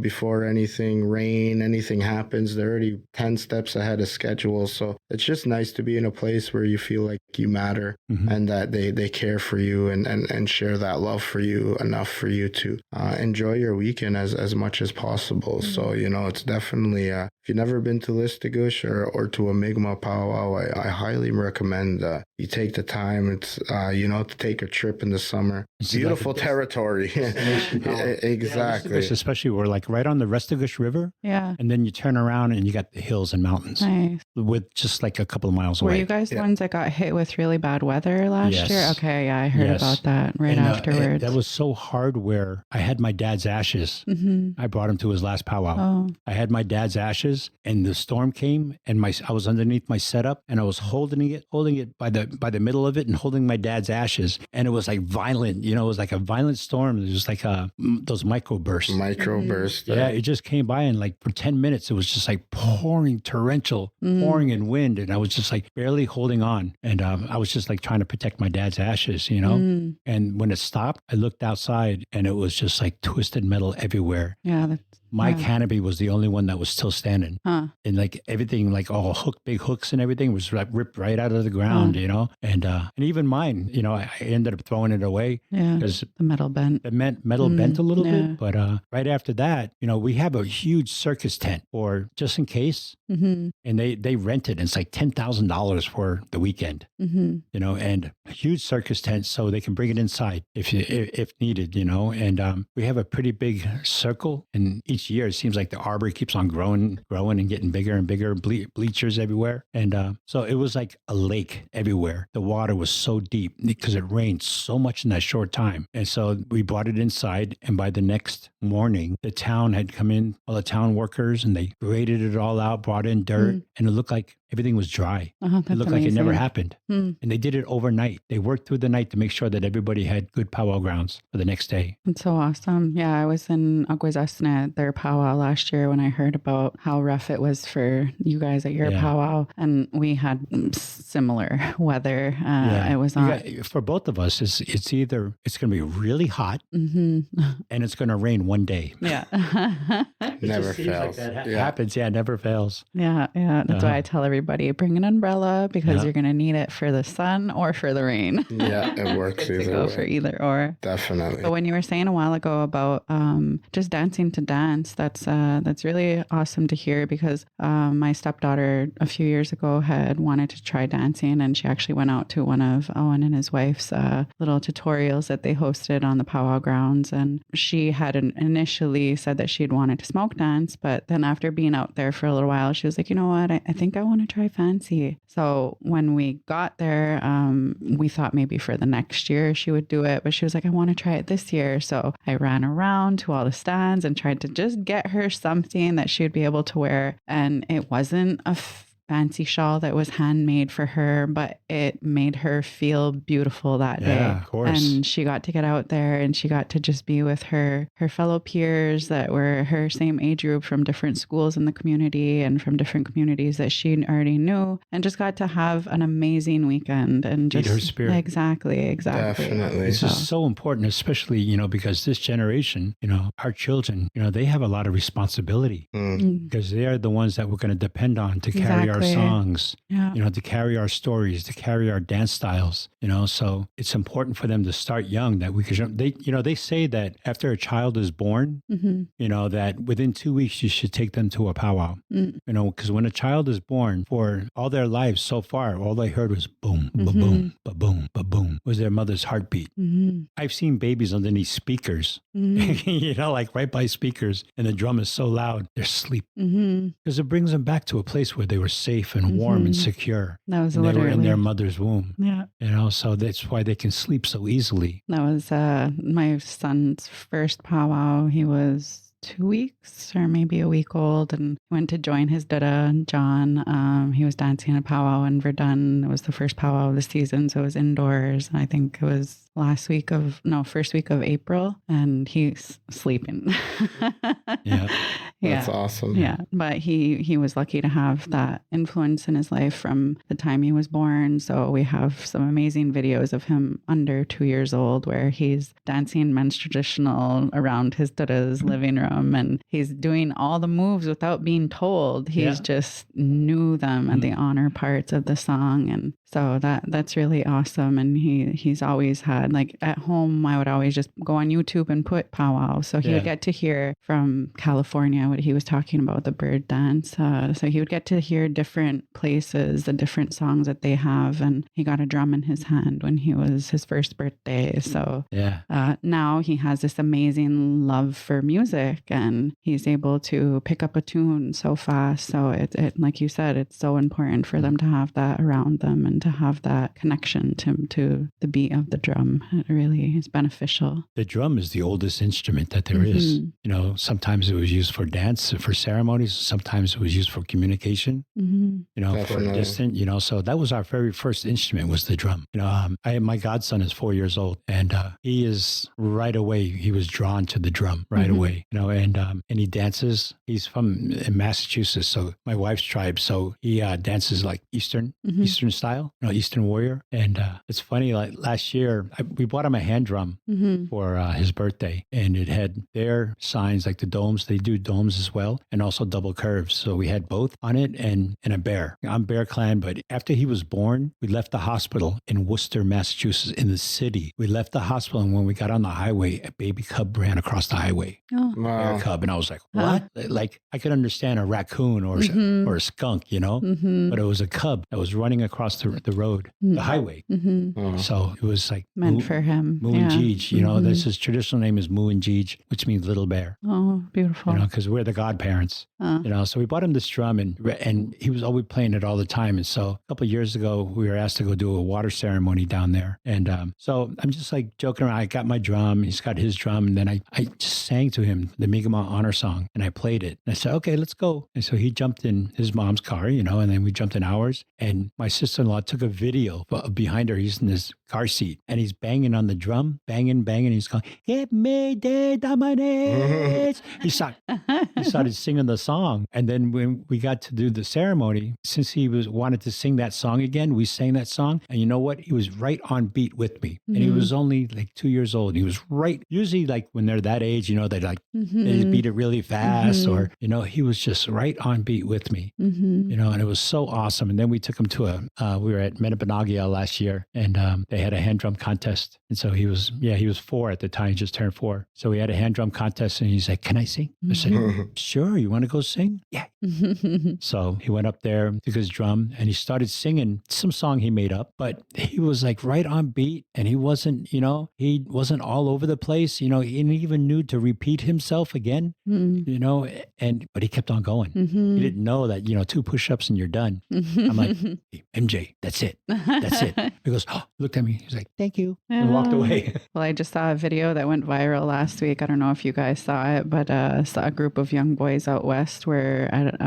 before anything happens, they're already 10 steps ahead of schedule. So it's just nice to be in a place where you feel like you matter and that they care for you and share that love for you enough for you to enjoy your weekend as much as possible. So, it's definitely, if you've never been to Listugush or to a Mi'kmaq powwow, I highly recommend you take the time. It's, to take a trip in the summer. It's beautiful territory. Exactly. Especially we're like right on the Restigouche River. Yeah. And then you turn around and you got the hills and mountains. Nice. With just like a couple of miles away. Were you guys the ones that got hit with really bad weather last year? Okay, yeah, I heard about that afterwards. That was so hard where I had my dad's ashes. I brought him to his last powwow. Oh. I had my dad's ashes and the storm came and I was underneath my setup and I was holding it by the middle of it and holding my dad's ashes. And it was like violent, it was like a violent storm. It was like those microbursts. Yeah, it just came by and like for 10 minutes, it was just like pouring torrential, pouring in wind. And I was just like barely holding on. And I was just like trying to protect my dad's ashes, And when it stopped, I looked outside and it was just like twisted metal everywhere. Yeah. My canopy was the only one that was still standing. And like everything, like all big hooks and everything was like ripped right out of the ground, And even mine, I ended up throwing it away. Yeah. Because the metal bent. The metal bent a little bit. But right after that, we have a huge circus tent for just in case. And they rent it. And it's like $10,000 for the weekend, and a huge circus tent so they can bring it inside if needed, And we have a pretty big circle and each year it seems like the arbor keeps on growing and getting bigger and bigger, bleachers everywhere. And so it was like a lake everywhere. The water was so deep because it rained so much in that short time. And so we brought it inside. And by the next morning, the town had come in, all the town workers, and they graded it all out, brought in dirt, and it looked like everything was dry. It looked amazing. like it never happened. And they did it overnight. They worked through the night to make sure that everybody had good powwow grounds for the next day. That's so awesome. Yeah, I was in Aguasasne at their powwow last year when I heard about how rough it was for you guys at your powwow. And we had similar weather. It was on. For both of us, it's either it's going to be really hot and it's going to rain one day. Yeah. Never fails. Like that happens. Yeah, it never fails. Yeah. That's why I tell everybody, bring an umbrella because you're going to need it for the sun or for the rain. Yeah, it works either Go way. for either or. Definitely. But when you were saying a while ago about just dancing to dance, that's really awesome to hear because my stepdaughter a few years ago had wanted to try dancing and she actually went out to one of Owen and his wife's little tutorials that they hosted on the powwow grounds. And she had initially said that she'd wanted to smoke dance, but then after being out there for a little while, she was like, you know what, I think I want to try fancy. So when we got there, we thought maybe for the next year she would do it, but she was like, I want to try it this year. So I ran around to all the stands and tried to just get her something that she would be able to wear. And it wasn't a fancy shawl that was handmade for her, but it made her feel beautiful that day. Of course. And she got to get out there and she got to just be with her fellow peers that were her same age group from different schools in the community and from different communities that she already knew, and just got to have an amazing weekend and just feed her spirit. Exactly. Definitely. It's just so important, especially, because this generation, our children, they have a lot of responsibility because they are the ones that we're going to depend on to carry our songs, to carry our stories, to carry our dance styles, so it's important for them to start young that we could, they say that after a child is born, that within 2 weeks you should take them to a powwow, because when a child is born, for all their lives so far, all they heard was boom, ba-boom, ba-boom, ba-boom, was their mother's heartbeat. I've seen babies underneath speakers, like right by speakers, and the drum is so loud, they're asleep because it brings them back to a place where they were safe and warm and secure. That was literally, they were in their literally mother's womb. Yeah. So that's why they can sleep so easily. That was my son's first powwow. He was 2 weeks or maybe a week old and went to join his dada, John. He was dancing a powwow in Verdun. It was the first powwow of the season, so it was indoors. And I think it was first week of April, and he's sleeping. Yeah. That's awesome. Yeah, but he was lucky to have that influence in his life from the time he was born. So we have some amazing videos of him under 2 years old where he's dancing men's traditional around his dada's living room, and he's doing all the moves without being told. He's just knew them and the honor parts of the song, and so that's really awesome. And he's always had, like, at home, I would always just go on YouTube and put powwow. So he would get to hear from California what he was talking about, the bird dance. So he would get to hear different places, the different songs that they have. And he got a drum in his hand when he was his first birthday. So now he has this amazing love for music, and he's able to pick up a tune so fast. So it like you said, it's so important for them to have that around them and to have that connection to the beat of the drum. It really is beneficial. The drum is the oldest instrument that there is. You know, sometimes it was used for dance, for ceremonies. Sometimes it was used for communication, you know, Definitely. for distant, you know. So that was our very first instrument, was the drum. You know, my godson is 4 years old, and he is right away, he was drawn to the drum right away, you know, and he dances. He's from Massachusetts, so my wife's tribe. So he dances like Eastern style, you know, Eastern warrior. And it's funny, like last year, we bought him a hand drum for his birthday, and it had their signs, like the domes. They do domes as well, and also double curves. So we had both on it, and a bear. I'm Bear Clan, but after he was born, we left the hospital in Worcester, Massachusetts, in the city. We left the hospital, and when we got on the highway, a baby cub ran across the highway. Oh. Wow. Bear cub, and I was like, what? Like, I could understand a raccoon or a skunk, you know, but it was a cub that was running across the road, the highway. So it was like Meant for him. Muinjij, you know, this his traditional name is Muinjij, which means little bear. Oh, beautiful. You know, because we're the godparents. You know, so we bought him this drum, and he was always playing it all the time. And so a couple of years ago, we were asked to go do a water ceremony down there. And so I'm just like joking around. I got my drum, he's got his drum, and then I just sang to him the Mi'kmaq honor song, and I played it. And I said, okay, let's go. And so he jumped in his mom's car, you know, and then we jumped in ours. And my sister-in-law took a video behind her. He's in his car seat, and he's banging on the drum, banging. He's going, "Give me the dominance." He started singing the song. And then when we got to do the ceremony, since he wanted to sing that song again, we sang that song. And you know what? He was right on beat with me. And he was only like 2 years old. He was right. Usually, like when they're that age, you know, they like they beat it really fast, or, you know, he was just right on beat with me. You know, and it was so awesome. And then we took him to we were at Menipanagia last year, and they had a hand drum contest. And so he was 4 at the time. He just turned 4. So we had a hand drum contest, and he's like, "Can I sing?" I said, "Sure. You want to go sing?" Yeah. So he went up there, took his drum, and he started singing some song he made up, but he was like right on beat, and he wasn't, you know, he wasn't all over the place, you know, he didn't even need to repeat himself again, you know, but he kept on going. He didn't know that, you know, 2 push-ups and you're done. I'm like, "Hey, MJ, that's it. That's it." He goes, looked at me. He's like, "Thank you," and walked away. Well, I just saw a video that went viral last week. I don't know if you guys saw it, but saw a group of young boys out west were at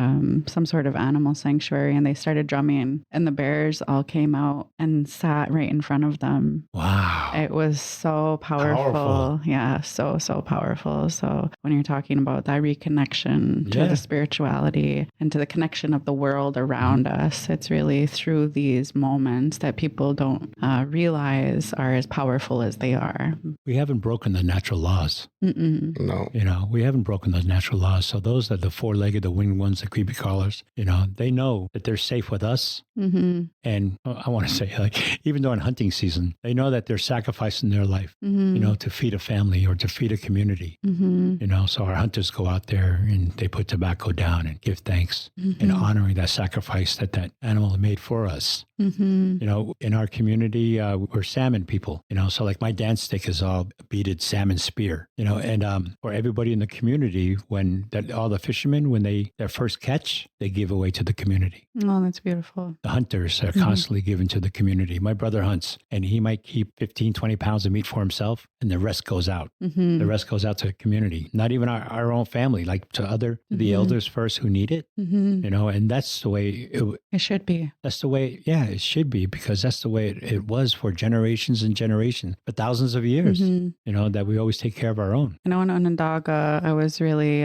some sort of animal sanctuary, and they started drumming, and the bears all came out and sat right in front of them. Wow. It was so powerful. Yeah, so powerful. So when you're talking about that reconnection to the spirituality and to the connection of the world around us, it's really through these moments that people don't realize are as powerful as they are. We haven't broken the natural laws. No. You know, we haven't broken those natural laws. So those are the 4-legged, the winged ones, the creepy crawlers, you know, they know that they're safe with us. And I want to say, like, even during hunting season, they know that they're sacrificing their life, you know, to feed a family or to feed a community. You know, so our hunters go out there and they put tobacco down and give thanks in honoring that sacrifice that animal made for us. You know, in our community, we're salmon people, you know, so like my dance stick is all beaded salmon spear, you know, and for everybody in the community, all the fishermen, when their first catch, they give away to the community. Oh, that's beautiful. The hunters are constantly giving to the community. My brother hunts, and he might keep 15, 20 pounds of meat for himself, and the rest goes out. The rest goes out to the community, not even our own family, like to the elders first who need it, you know, and that's the way it should be. That's the way, yeah, it should be, because that's the way it was for generations and generations, for thousands of years, that we always take care of our own. I know in Onondaga, I was really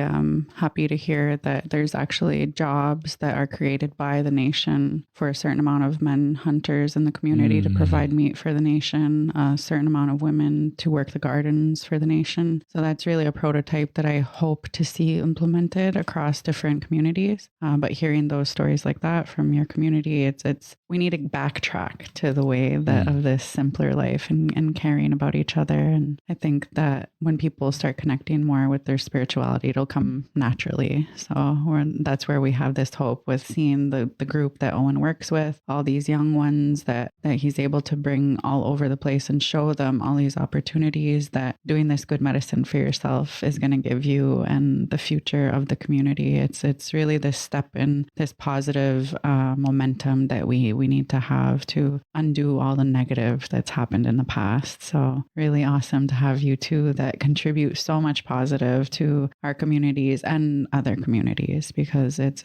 happy to hear that there's actually jobs that are created by the nation for a certain amount of men hunters in the community to provide meat for the nation, a certain amount of women to work the gardens for the nation. So that's really a prototype that I hope to see implemented across different communities. But hearing those stories like that from your community, it's we need to backtrack to the way that of this simpler life and caring about each other. And I think that when people start connecting more with their spirituality, it'll come naturally. So that's where we have this hope with seeing the group that Owen works with, all these young ones that he's able to bring all over the place and show them all these opportunities that doing this good medicine for yourself is going to give you and the future of the community. It's really this step in this positive momentum that we need to have to undo all the negative that's happened in the past. So really awesome to have you two that contribute so much positive to our communities and other communities, because it's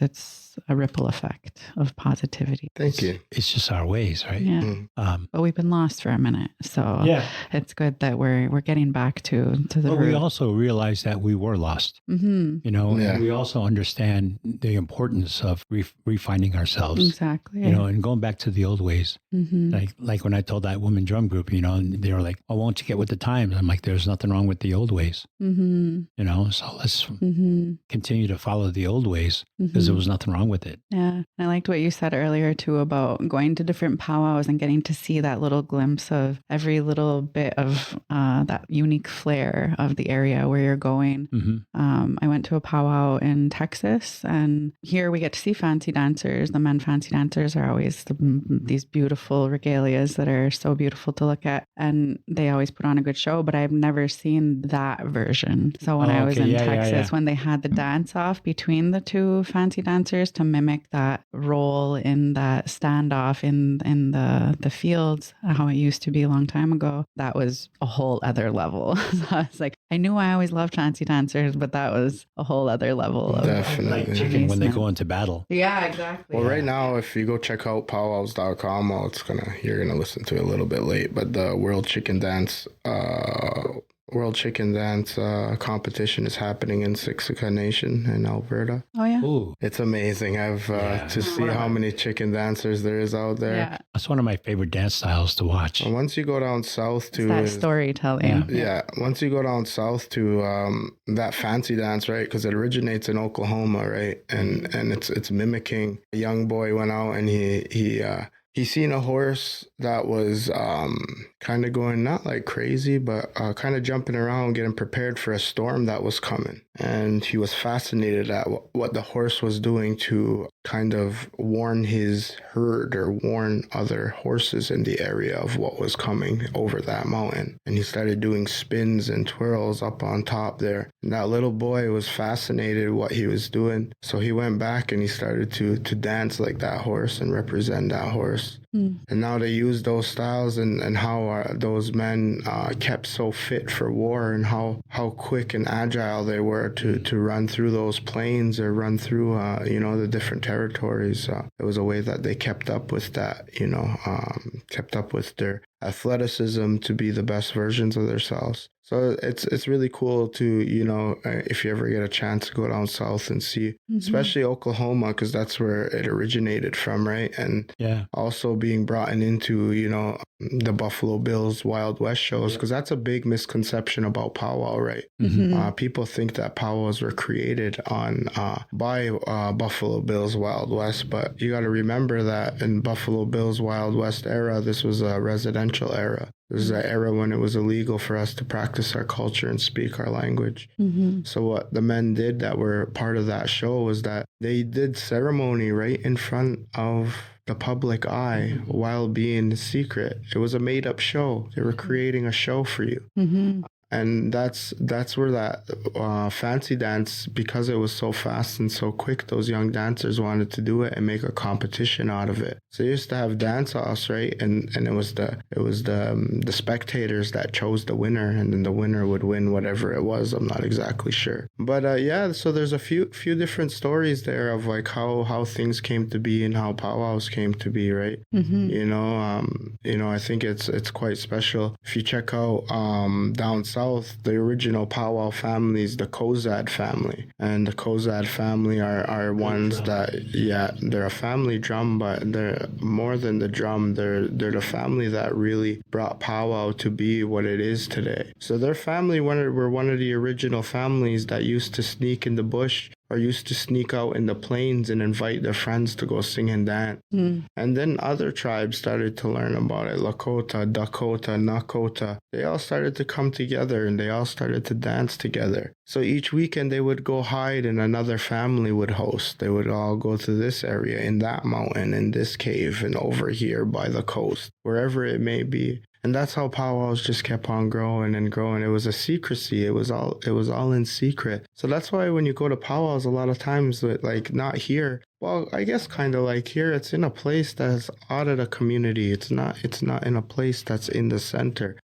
a ripple effect of positivity. Thank you. It's just our ways, right? Yeah. But we've been lost for a minute. So it's good that we're getting back to the But root. we also realize that we were lost, and we also understand the importance of refining ourselves. Exactly. And going back to the old ways. Like when I told that women drum group, and they were like, "Oh, won't you get with the times?" I'm like, "There's nothing wrong with the old ways." So let's continue to follow the old ways, because there was nothing wrong with it. Yeah. I liked what you said earlier too about going to different powwows and getting to see that little glimpse of every little bit of that unique flair of the area where you're going. I went to a powwow in Texas, and here we get to see fancy dancers. The men fancy dancers are always these beautiful regalias that are so beautiful to look at, and they always put on a good show, but I've never seen that version. So when I was in Texas, when they had the dance off between the two fancy dancers to mimic that role in that standoff in the fields, how it used to be a long time ago, that was a whole other level. So I was like, I knew I always loved fancy dancers, but that was a whole other level of Definitely. Like chicken when they go into battle. Yeah, exactly. Well, right now, if you go check out powwows.com, you're gonna listen to it a little bit late, but the World Chicken Dance competition is happening in Siksika Nation in Alberta. Oh yeah. Ooh, It's amazing. I've to see how many chicken dancers there is out there. Yeah. that's one of my favorite dance styles to watch. And once you go down south to That storytelling. once you go down south to that fancy dance, right? Because it originates in Oklahoma, right? And it's mimicking. A young boy went out and he seen a horse that was kind of going not like crazy, but kind of jumping around, getting prepared for a storm that was coming. And he was fascinated at what the horse was doing to kind of warn his herd or warn other horses in the area of what was coming over that mountain. And he started doing spins and twirls up on top there. And that little boy was fascinated what he was doing. So he went back and he started to dance like that horse and represent that horse. And now they use those styles and how those men kept so fit for war, and how quick and agile they were to run through those plains or run through the different territories. It was a way that they kept up with that, kept up with their athleticism to be the best versions of themselves. So it's really cool to, if you ever get a chance to go down south and see, especially Oklahoma, because that's where it originated from, right? And also being brought into, the Buffalo Bills Wild West shows, because that's a big misconception about powwow, right? People think that powwows were created by Buffalo Bills Wild West, but you got to remember that in Buffalo Bills Wild West era, this was a residential era. This is an era when it was illegal for us to practice our culture and speak our language. So what the men did that were part of that show was that they did ceremony right in front of the public eye while being secret. It was a made-up show. They were creating a show for you. And that's where that fancy dance, because it was so fast and so quick, those young dancers wanted to do it and make a competition out of it. So they used to have dance offs, right? And it was the spectators that chose the winner, and then the winner would win whatever it was. I'm not exactly sure, but so there's a few different stories there of like how things came to be and how powwows came to be, right? I think it's quite special. If you check out down south, the original powwow families, the Kozad family, and the Kozad family are ones that, they're a family drum, but they're more than the drum. They're the family that really brought powwow to be what it is today. So their family were one of the original families that used to sneak in the bush or used to sneak out in the plains and invite their friends to go sing and dance. And then other tribes started to learn about it. Lakota, Dakota, Nakota. They all started to come together and they all started to dance together. So each weekend they would go hide and another family would host. They would all go to this area, in that mountain, in this cave, and over here by the coast, wherever it may be. And that's how powwows just kept on growing and growing. It was a secrecy. It was all in secret. So that's why when you go to powwows, a lot of times, like not here. Well, I guess kind of like here, it's in a place that's out of the community. It's not in a place that's in the center.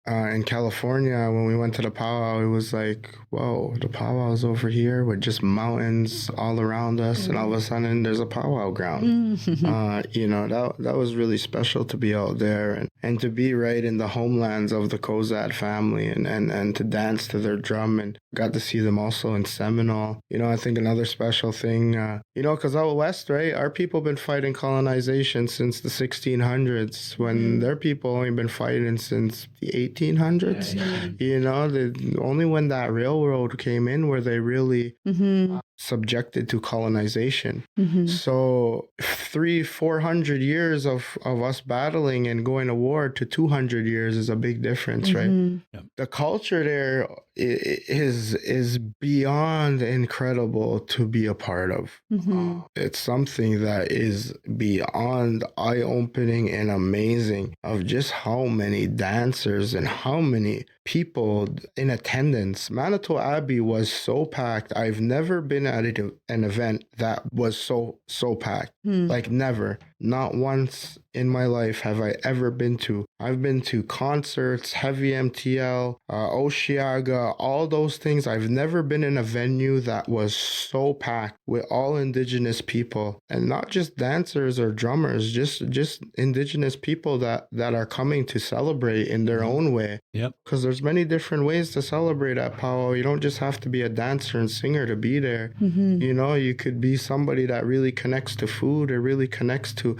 In California, when we went to the powwow, it was like, whoa, the powwow's over here with just mountains all around us, and all of a sudden there's a powwow ground. That was really special to be out there and to be right in the homelands of the Kozad family and to dance to their drum, and got to see them also in Seminole. I think another special thing, because out west, right, our people been fighting colonization since the 1600s, when their people only been fighting since the 1800s. Only when that railroad came in were they really subjected to colonization. So 300-400 years of us battling and going to war to 200 years is a big difference, right? The culture there is beyond incredible to be a part of. It's something that is beyond eye-opening and amazing, of just how many dancers and how many people in attendance. Manitou Abbey was so packed. I've never been at an event that was so packed. Like never. Not once in my life have I ever been to. I've been to concerts, Heavy MTL, Osheaga, all those things. I've never been in a venue that was so packed with all indigenous people, and not just dancers or drummers, just indigenous people that are coming to celebrate in their own way. Because there's many different ways to celebrate at powwow. You don't just have to be a dancer and singer to be there. You could be somebody that really connects to food or really connects to,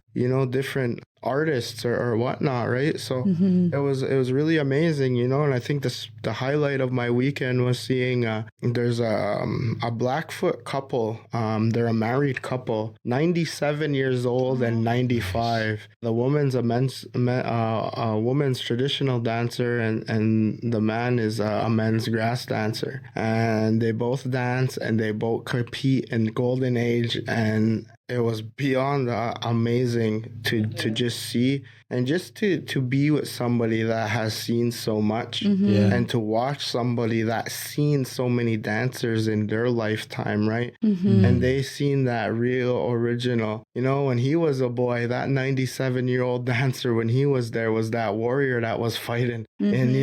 different artists or whatnot, right? So it was really amazing, and I think the highlight of my weekend was seeing there's a Blackfoot couple. They're a married couple, 97 years old and 95. The woman's a woman's traditional dancer, and the man is a men's grass dancer, and they both dance and they both compete in Golden Age, and it was beyond amazing to just see, and just to be with somebody that has seen so much, and to watch somebody that's seen so many dancers in their lifetime, right? And they seen that real original. When he was a boy, that 97-year-old dancer, when he was there, was that warrior that was fighting. And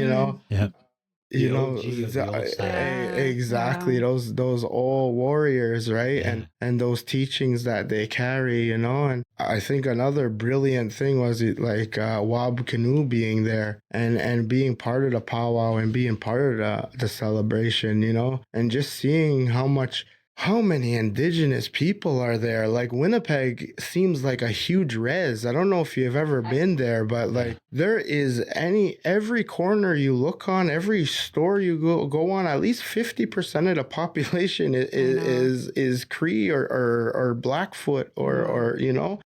exactly, those old warriors, right? And those teachings that they carry, and I think another brilliant thing was Wab Canoe being there and being part of the powwow and being part of the celebration, and just seeing how many indigenous people are there. Like, Winnipeg seems like a huge res. I don't know if you've ever been there, but there is every corner you look on, every store you go on, at least 50% of the population is Cree or Blackfoot or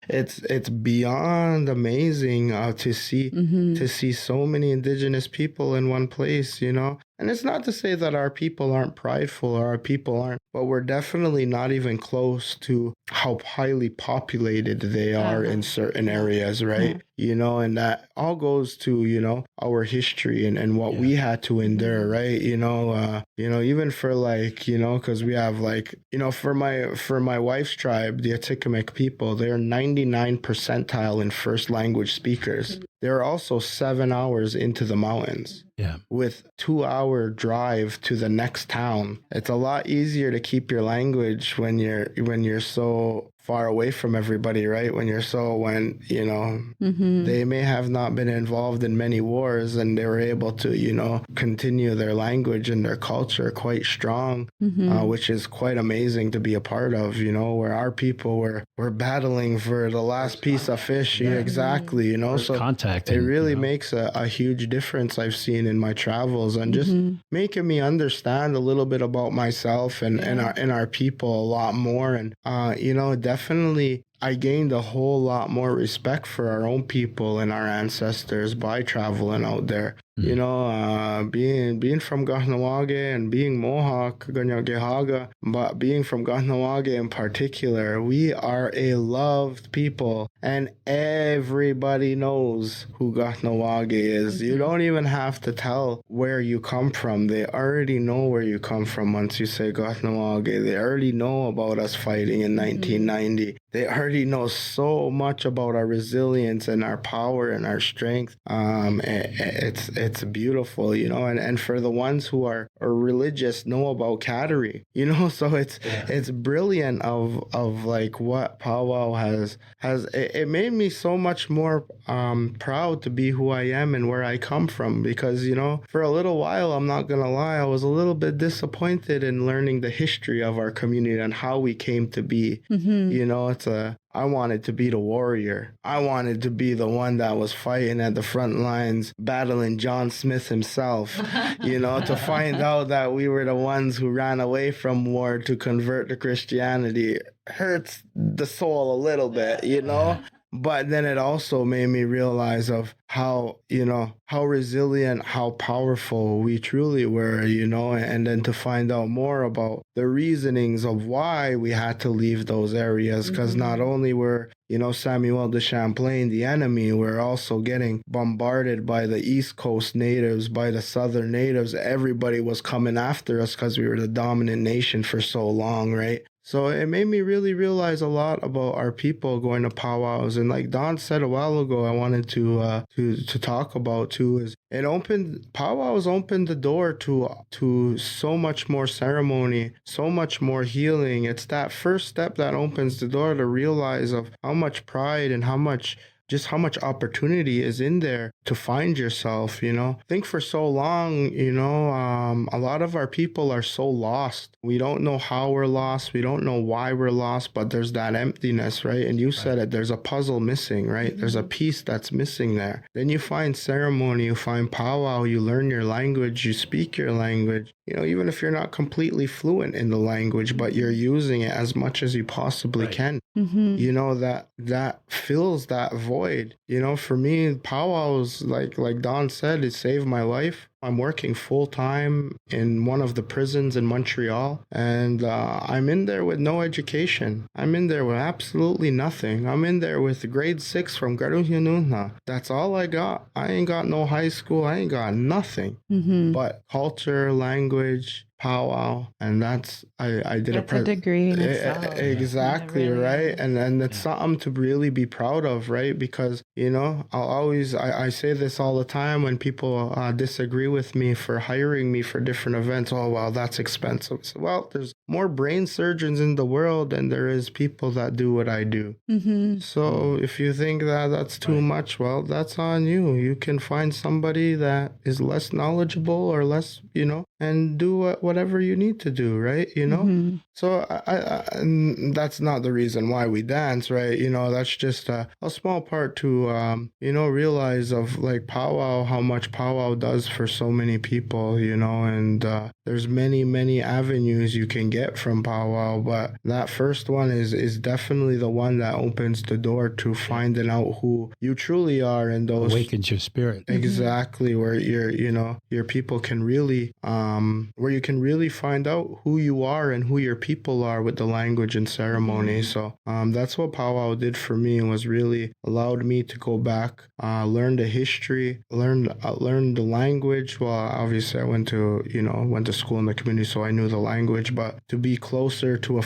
it's beyond amazing to see so many indigenous people in one place, And it's not to say that our people aren't prideful or our people aren't, but we're definitely not even close to how highly populated they are in certain areas, right? you know, and that all goes to, you know, our history and what we had to endure, right? You know, even for like, you know, because we have like, you know, for my wife's tribe, the Atikamekw people, they're 99 percentile in first language speakers. They're also 7 hours into the mountains. Yeah. With 2-hour drive to the next town. It's a lot easier to keep your language when you're so far away from everybody, right? When you know, they may have not been involved in many wars and they were able to, you know, continue their language and their culture quite strong, which is quite amazing to be a part of, you know, where our people were battling for the last piece of fish. Yeah, exactly, you know, so it really makes a huge difference I've seen in my travels, and just making me understand a little bit about myself and our people a lot more. And you know, definitely I gained a whole lot more respect for our own people and our ancestors by traveling out there. You know, being from Kahnawake and being Mohawk, Ganyagehaga, but being from Kahnawake in particular, we are a loved people, and everybody knows who Kahnawake is. You don't even have to tell where you come from. They already know where you come from once you say Kahnawake. They already know about us fighting in 1990. They already know so much about our resilience and our power and our strength. It's beautiful, you know, and for the ones who are religious know about Kateri, you know, so it's brilliant of like what powwow has it made me so much more proud to be who I am and where I come from, because, you know, for a little while, I'm not gonna lie, I was a little bit disappointed in learning the history of our community and how we came to be. You know, I wanted to be the warrior. I wanted to be the one that was fighting at the front lines, battling John Smith himself, you know, to find out that we were the ones who ran away from war to convert to Christianity. Hurts the soul a little bit, you know? But then it also made me realize of how, you know, how resilient, how powerful we truly were, you know, and then to find out more about the reasonings of why we had to leave those areas, because not only were, you know, Samuel de Champlain the enemy, we're also getting bombarded by the East Coast natives, by the Southern natives. Everybody was coming after us because we were the dominant nation for so long, right? So it made me really realize a lot about our people going to powwows. And like Don said a while ago, I wanted to talk about too, is powwows opened the door to so much more ceremony, so much more healing. It's that first step that opens the door to realize of how much pride and how much opportunity is in there to find yourself, you know. I think for so long, you know, a lot of our people are so lost. We don't know how we're lost. We don't know why we're lost, but there's that emptiness, right? And you said it, there's a puzzle missing, right? There's a piece that's missing there. Then you find ceremony, you find powwow, you learn your language, you speak your language, you know, even if you're not completely fluent in the language, but you're using it as much as you possibly can. You know, that fills that void. You know, for me, powwows, like Don said, it saved my life. I'm working full time in one of the prisons in Montreal, and I'm in there with no education. I'm in there with absolutely nothing. I'm in there with grade 6 from Garuhianuna. That's all I got. I ain't got no high school. I ain't got nothing but culture, language, powwow, and that's I did a degree in itself. Exactly, really right? And it's something to really be proud of, right? Because, you know, I say this all the time when people disagree with me for hiring me for different events. Oh, well, that's expensive. So, well, there's more brain surgeons in the world than there is people that do what I do. So if you think that that's too much, well, that's on you. You can find somebody that is less knowledgeable or less, you know, and do whatever you need to do, right? You know? So I that's not the reason why we dance, right? You know, that's just a small part to, you know, realize of like powwow, how much powwow does for so many people, you know, and there's many avenues you can get from powwow, but that first one is definitely the one that opens the door to finding out who you truly are, and those awakens your spirit. Exactly, where your people can really where you can really find out who you are and who your people people are with the language and ceremony. So that's what powwow did for me, and was really allowed me to go back, learn the history, learn the language. Well, obviously I went to school in the community, so I knew the language, but to be closer to a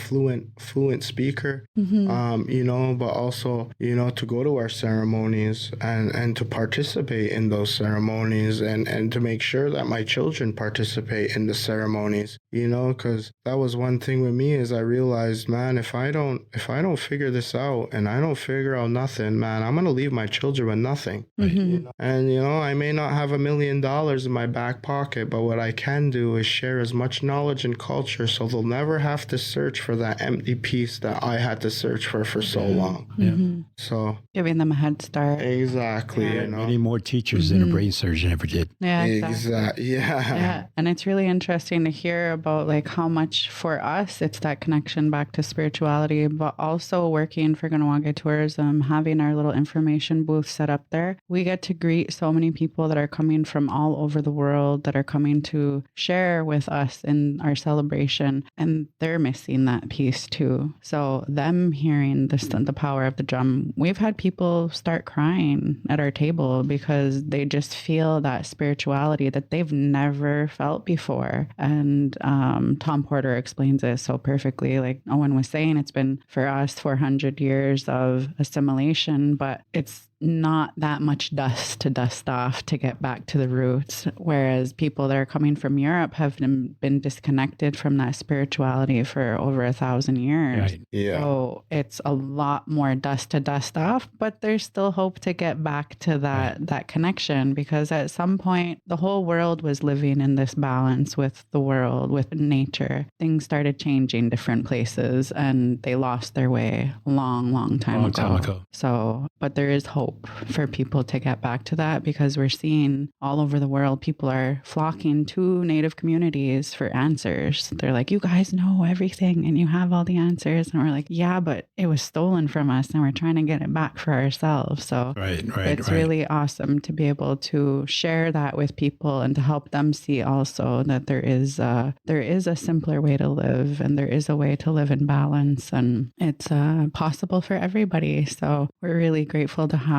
fluent speaker, but also, to go to our ceremonies and to participate in those ceremonies, and to make sure that my children participate in the ceremonies, because that was one thing with me, is I realized, man, if I don't figure this out and I don't figure out nothing, man, I'm going to leave my children with nothing. And, I may not have $1 million in my back pocket, but what I can do is share as much knowledge and culture so they'll never have to search for that empty piece that I had to search for so long. Mm-hmm. So giving them a head start. Exactly. Many more teachers than a brain surgeon ever did. Yeah, exactly. Yeah. And it's really interesting to hear about like how much for us it's that connection back to spirituality, but also working for Kahnawake Tourism, having our little information booth set up there. We get to greet so many people that are coming from all over the world that are coming to share with us in our celebration, and they're missing that piece too. So them hearing the power of the drum, we've had people start crying at our table because they just feel that spirituality that they've never felt before. And Tom Porter explains it so perfectly. Like Owen was saying, it's been for us 400 years of assimilation, but it's not that much dust to dust off to get back to the roots, whereas people that are coming from Europe have been disconnected from that spirituality for over 1,000 years. Right. Yeah. So it's a lot more dust to dust off, but there's still hope to get back to that connection, because at some point the whole world was living in this balance with the world, with nature. Things started changing different places and they lost their way a long time ago. So, but there is hope for people to get back to that, because we're seeing all over the world people are flocking to Native communities for answers. They're like, you guys know everything and you have all the answers, and we're like, yeah, but it was stolen from us and we're trying to get it back for ourselves. So it's really awesome to be able to share that with people and to help them see also that there is a simpler way to live, and there is a way to live in balance, and it's possible for everybody. So we're really grateful to have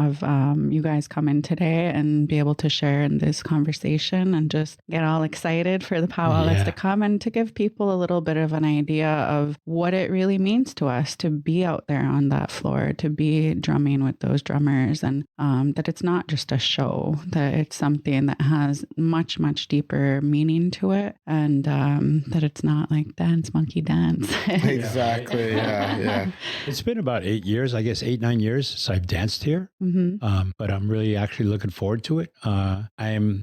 you guys come in today and be able to share in this conversation and just get all excited for the powwow that's to come, and to give people a little bit of an idea of what it really means to us to be out there on that floor, to be drumming with those drummers, and that it's not just a show, that it's something that has much deeper meaning to it, and that it's not like dance monkey dance. Exactly. Yeah. It's been about 8 years, I guess 8-9 years since I've danced here. But I'm really actually looking forward to it.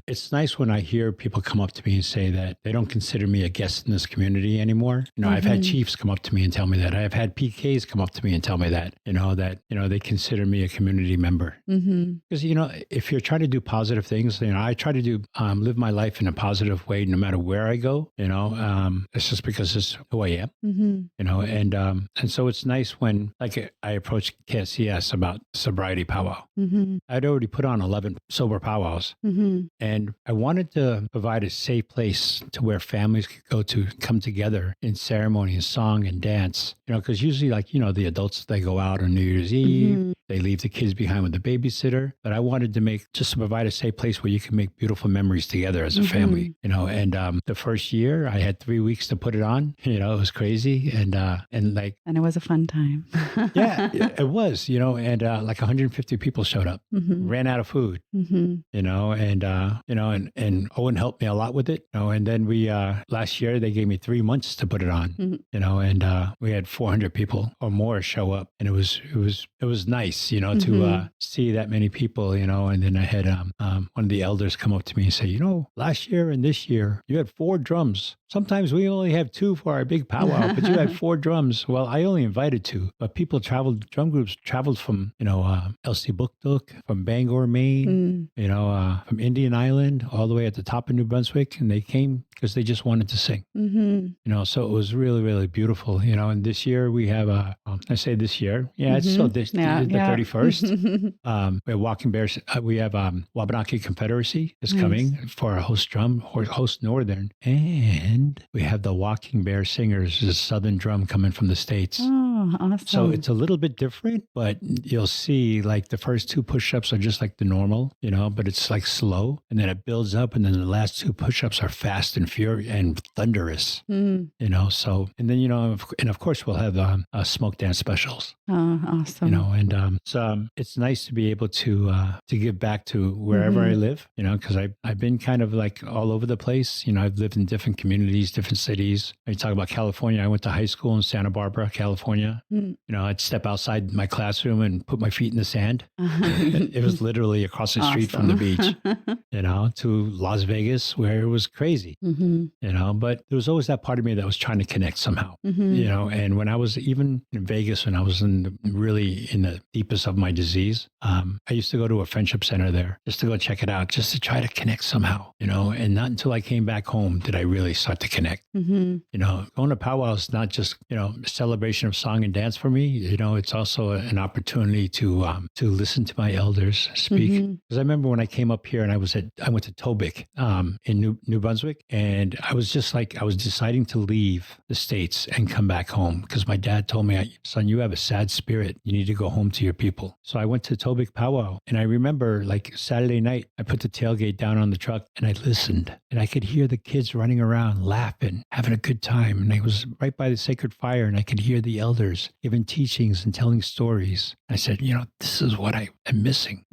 It's nice when I hear people come up to me and say that they don't consider me a guest in this community anymore. I've had chiefs come up to me and tell me that. I've had PKs come up to me and tell me that, they consider me a community member. Because, if you're trying to do positive things, I try to do, live my life in a positive way, no matter where I go, it's just because it's who I am, and so it's nice when, like, I approach KSCS about sobriety powwow. I'd already put on 11 sober powwows, and I wanted to provide a safe place to where families could go to come together in ceremony and song and dance, because usually, like, the adults, they go out on New Year's Eve, they leave the kids behind with the babysitter, but I wanted to provide a safe place where you can make beautiful memories together as a family, and the first year I had 3 weeks to put it on, it was crazy, and it was a fun time. Yeah, it was, and like 150 people showed up, ran out of food, and Owen helped me a lot with it, and then we, last year they gave me 3 months to put it on, and we had 400 people or more show up, and it was nice, to see that many people, and then I had one of the elders come up to me and say, last year and this year you had 4 drums. Sometimes we only have 2 for our big powwow, but you had 4 drums. Well, I only invited 2, but drum groups traveled from, LC Sibuktuk, from Bangor, Maine, from Indian Island, all the way at the top of New Brunswick. And they came because they just wanted to sing. So it was really, really beautiful, and this year we have I say this year, it's still the 31st. We have Walking Bears. We have Wabanaki Confederacy is coming for our host drum, host Northern. And we have the Walking Bear Singers, the Southern drum coming from the States. Oh, awesome. So it's a little bit different, but you'll see like the first two push-ups are just like the normal, but it's like slow. And then it builds up. And then the last two push-ups are fast and furious and thunderous, So, and then, and of course we'll have smoke dance specials. Oh, awesome. It's nice to be able to give back to wherever I live, because I've been kind of like all over the place. I've lived in different communities, different cities. You talk about California. I went to high school in Santa Barbara, California. I'd step outside my classroom and put my feet in the sand. It was literally across the street from the beach, to Las Vegas, where it was crazy, but there was always that part of me that was trying to connect somehow, and when I was even in Vegas, when I was really in the deepest of my disease, I used to go to a friendship center there just to go check it out, just to try to connect somehow, and not until I came back home did I really start to connect. Going to powwow is not just, a celebration of song and dance for me. It's also an opportunity to listen to my elders speak. Because I remember when I came up here and I went to Tobic in New Brunswick, and I was just like, I was deciding to leave the States and come back home because my dad told me, son, you have a sad spirit. You need to go home to your people. So I went to Tobic powwow, and I remember like Saturday night, I put the tailgate down on the truck and I listened, and I could hear the kids running around, laughing, having a good time. And I was right by the sacred fire, and I could hear the elders giving teachings and telling stories. I said, this is what I am missing.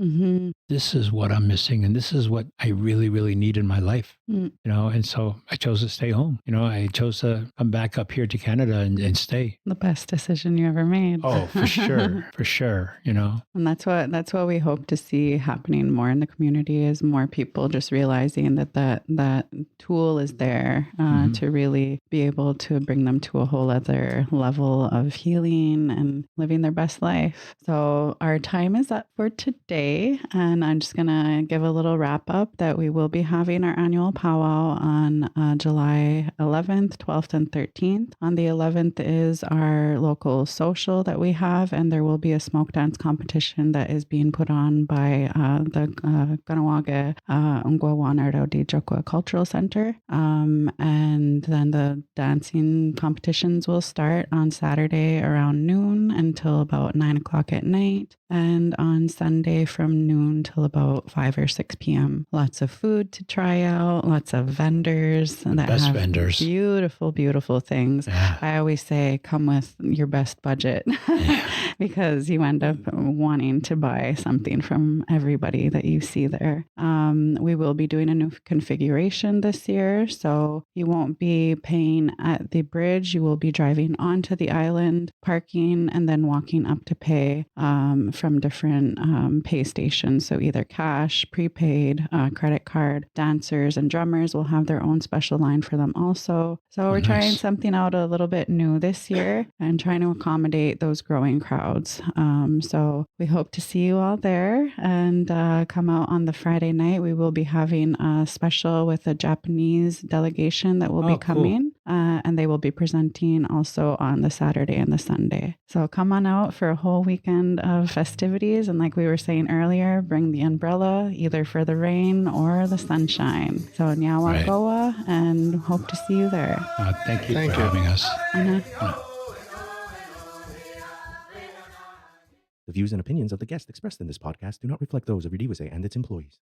This is what I'm missing. And this is what I really, really need in my life. And so I chose to stay home. I chose to come back up here to Canada and stay. The best decision you ever made. Oh, for sure. For sure. And that's what we hope to see happening more in the community, is more people just realizing that tool is there to really be able to bring them to a whole other level of healing and living their best life. So our time is up for today, and I'm just going to give a little wrap up that we will be having our annual powwow on July 11th, 12th, and 13th. On the 11th is our local social that we have, and there will be a smoke dance competition that is being put on by the Ganawage Ungwawanardo di Jokwa Cultural Center. And then the dancing competitions will start on Saturday around noon until about 9 o'clock at night, and on Sunday from noon till about 5 or 6 p.m. Lots of food to try out, lots of vendors that have vendors. Beautiful, beautiful things. Yeah. I always say come with your best budget because you end up wanting to buy something from everybody that you see there. We will be doing a new configuration this year, so you won't be paying at the bridge. You will be driving onto the island, parking, and then walking up to pay from different pay stations. So either cash, prepaid, credit card. Dancers and drummers will have their own special line for them also. So we're trying something out a little bit new this year and trying to accommodate those growing crowds. So we hope to see you all there, and come out on the Friday night. We will be having a special with a Japanese delegation that will be coming. Cool. And they will be presenting also on the Saturday and the Sunday. So come on out for a whole weekend of festivities. And like we were saying earlier, bring the umbrella either for the rain or the sunshine. So Nyawakoa, and hope to see you there. Thank you for having us. The views and opinions of the guests expressed in this podcast do not reflect those of Iorì and its employees.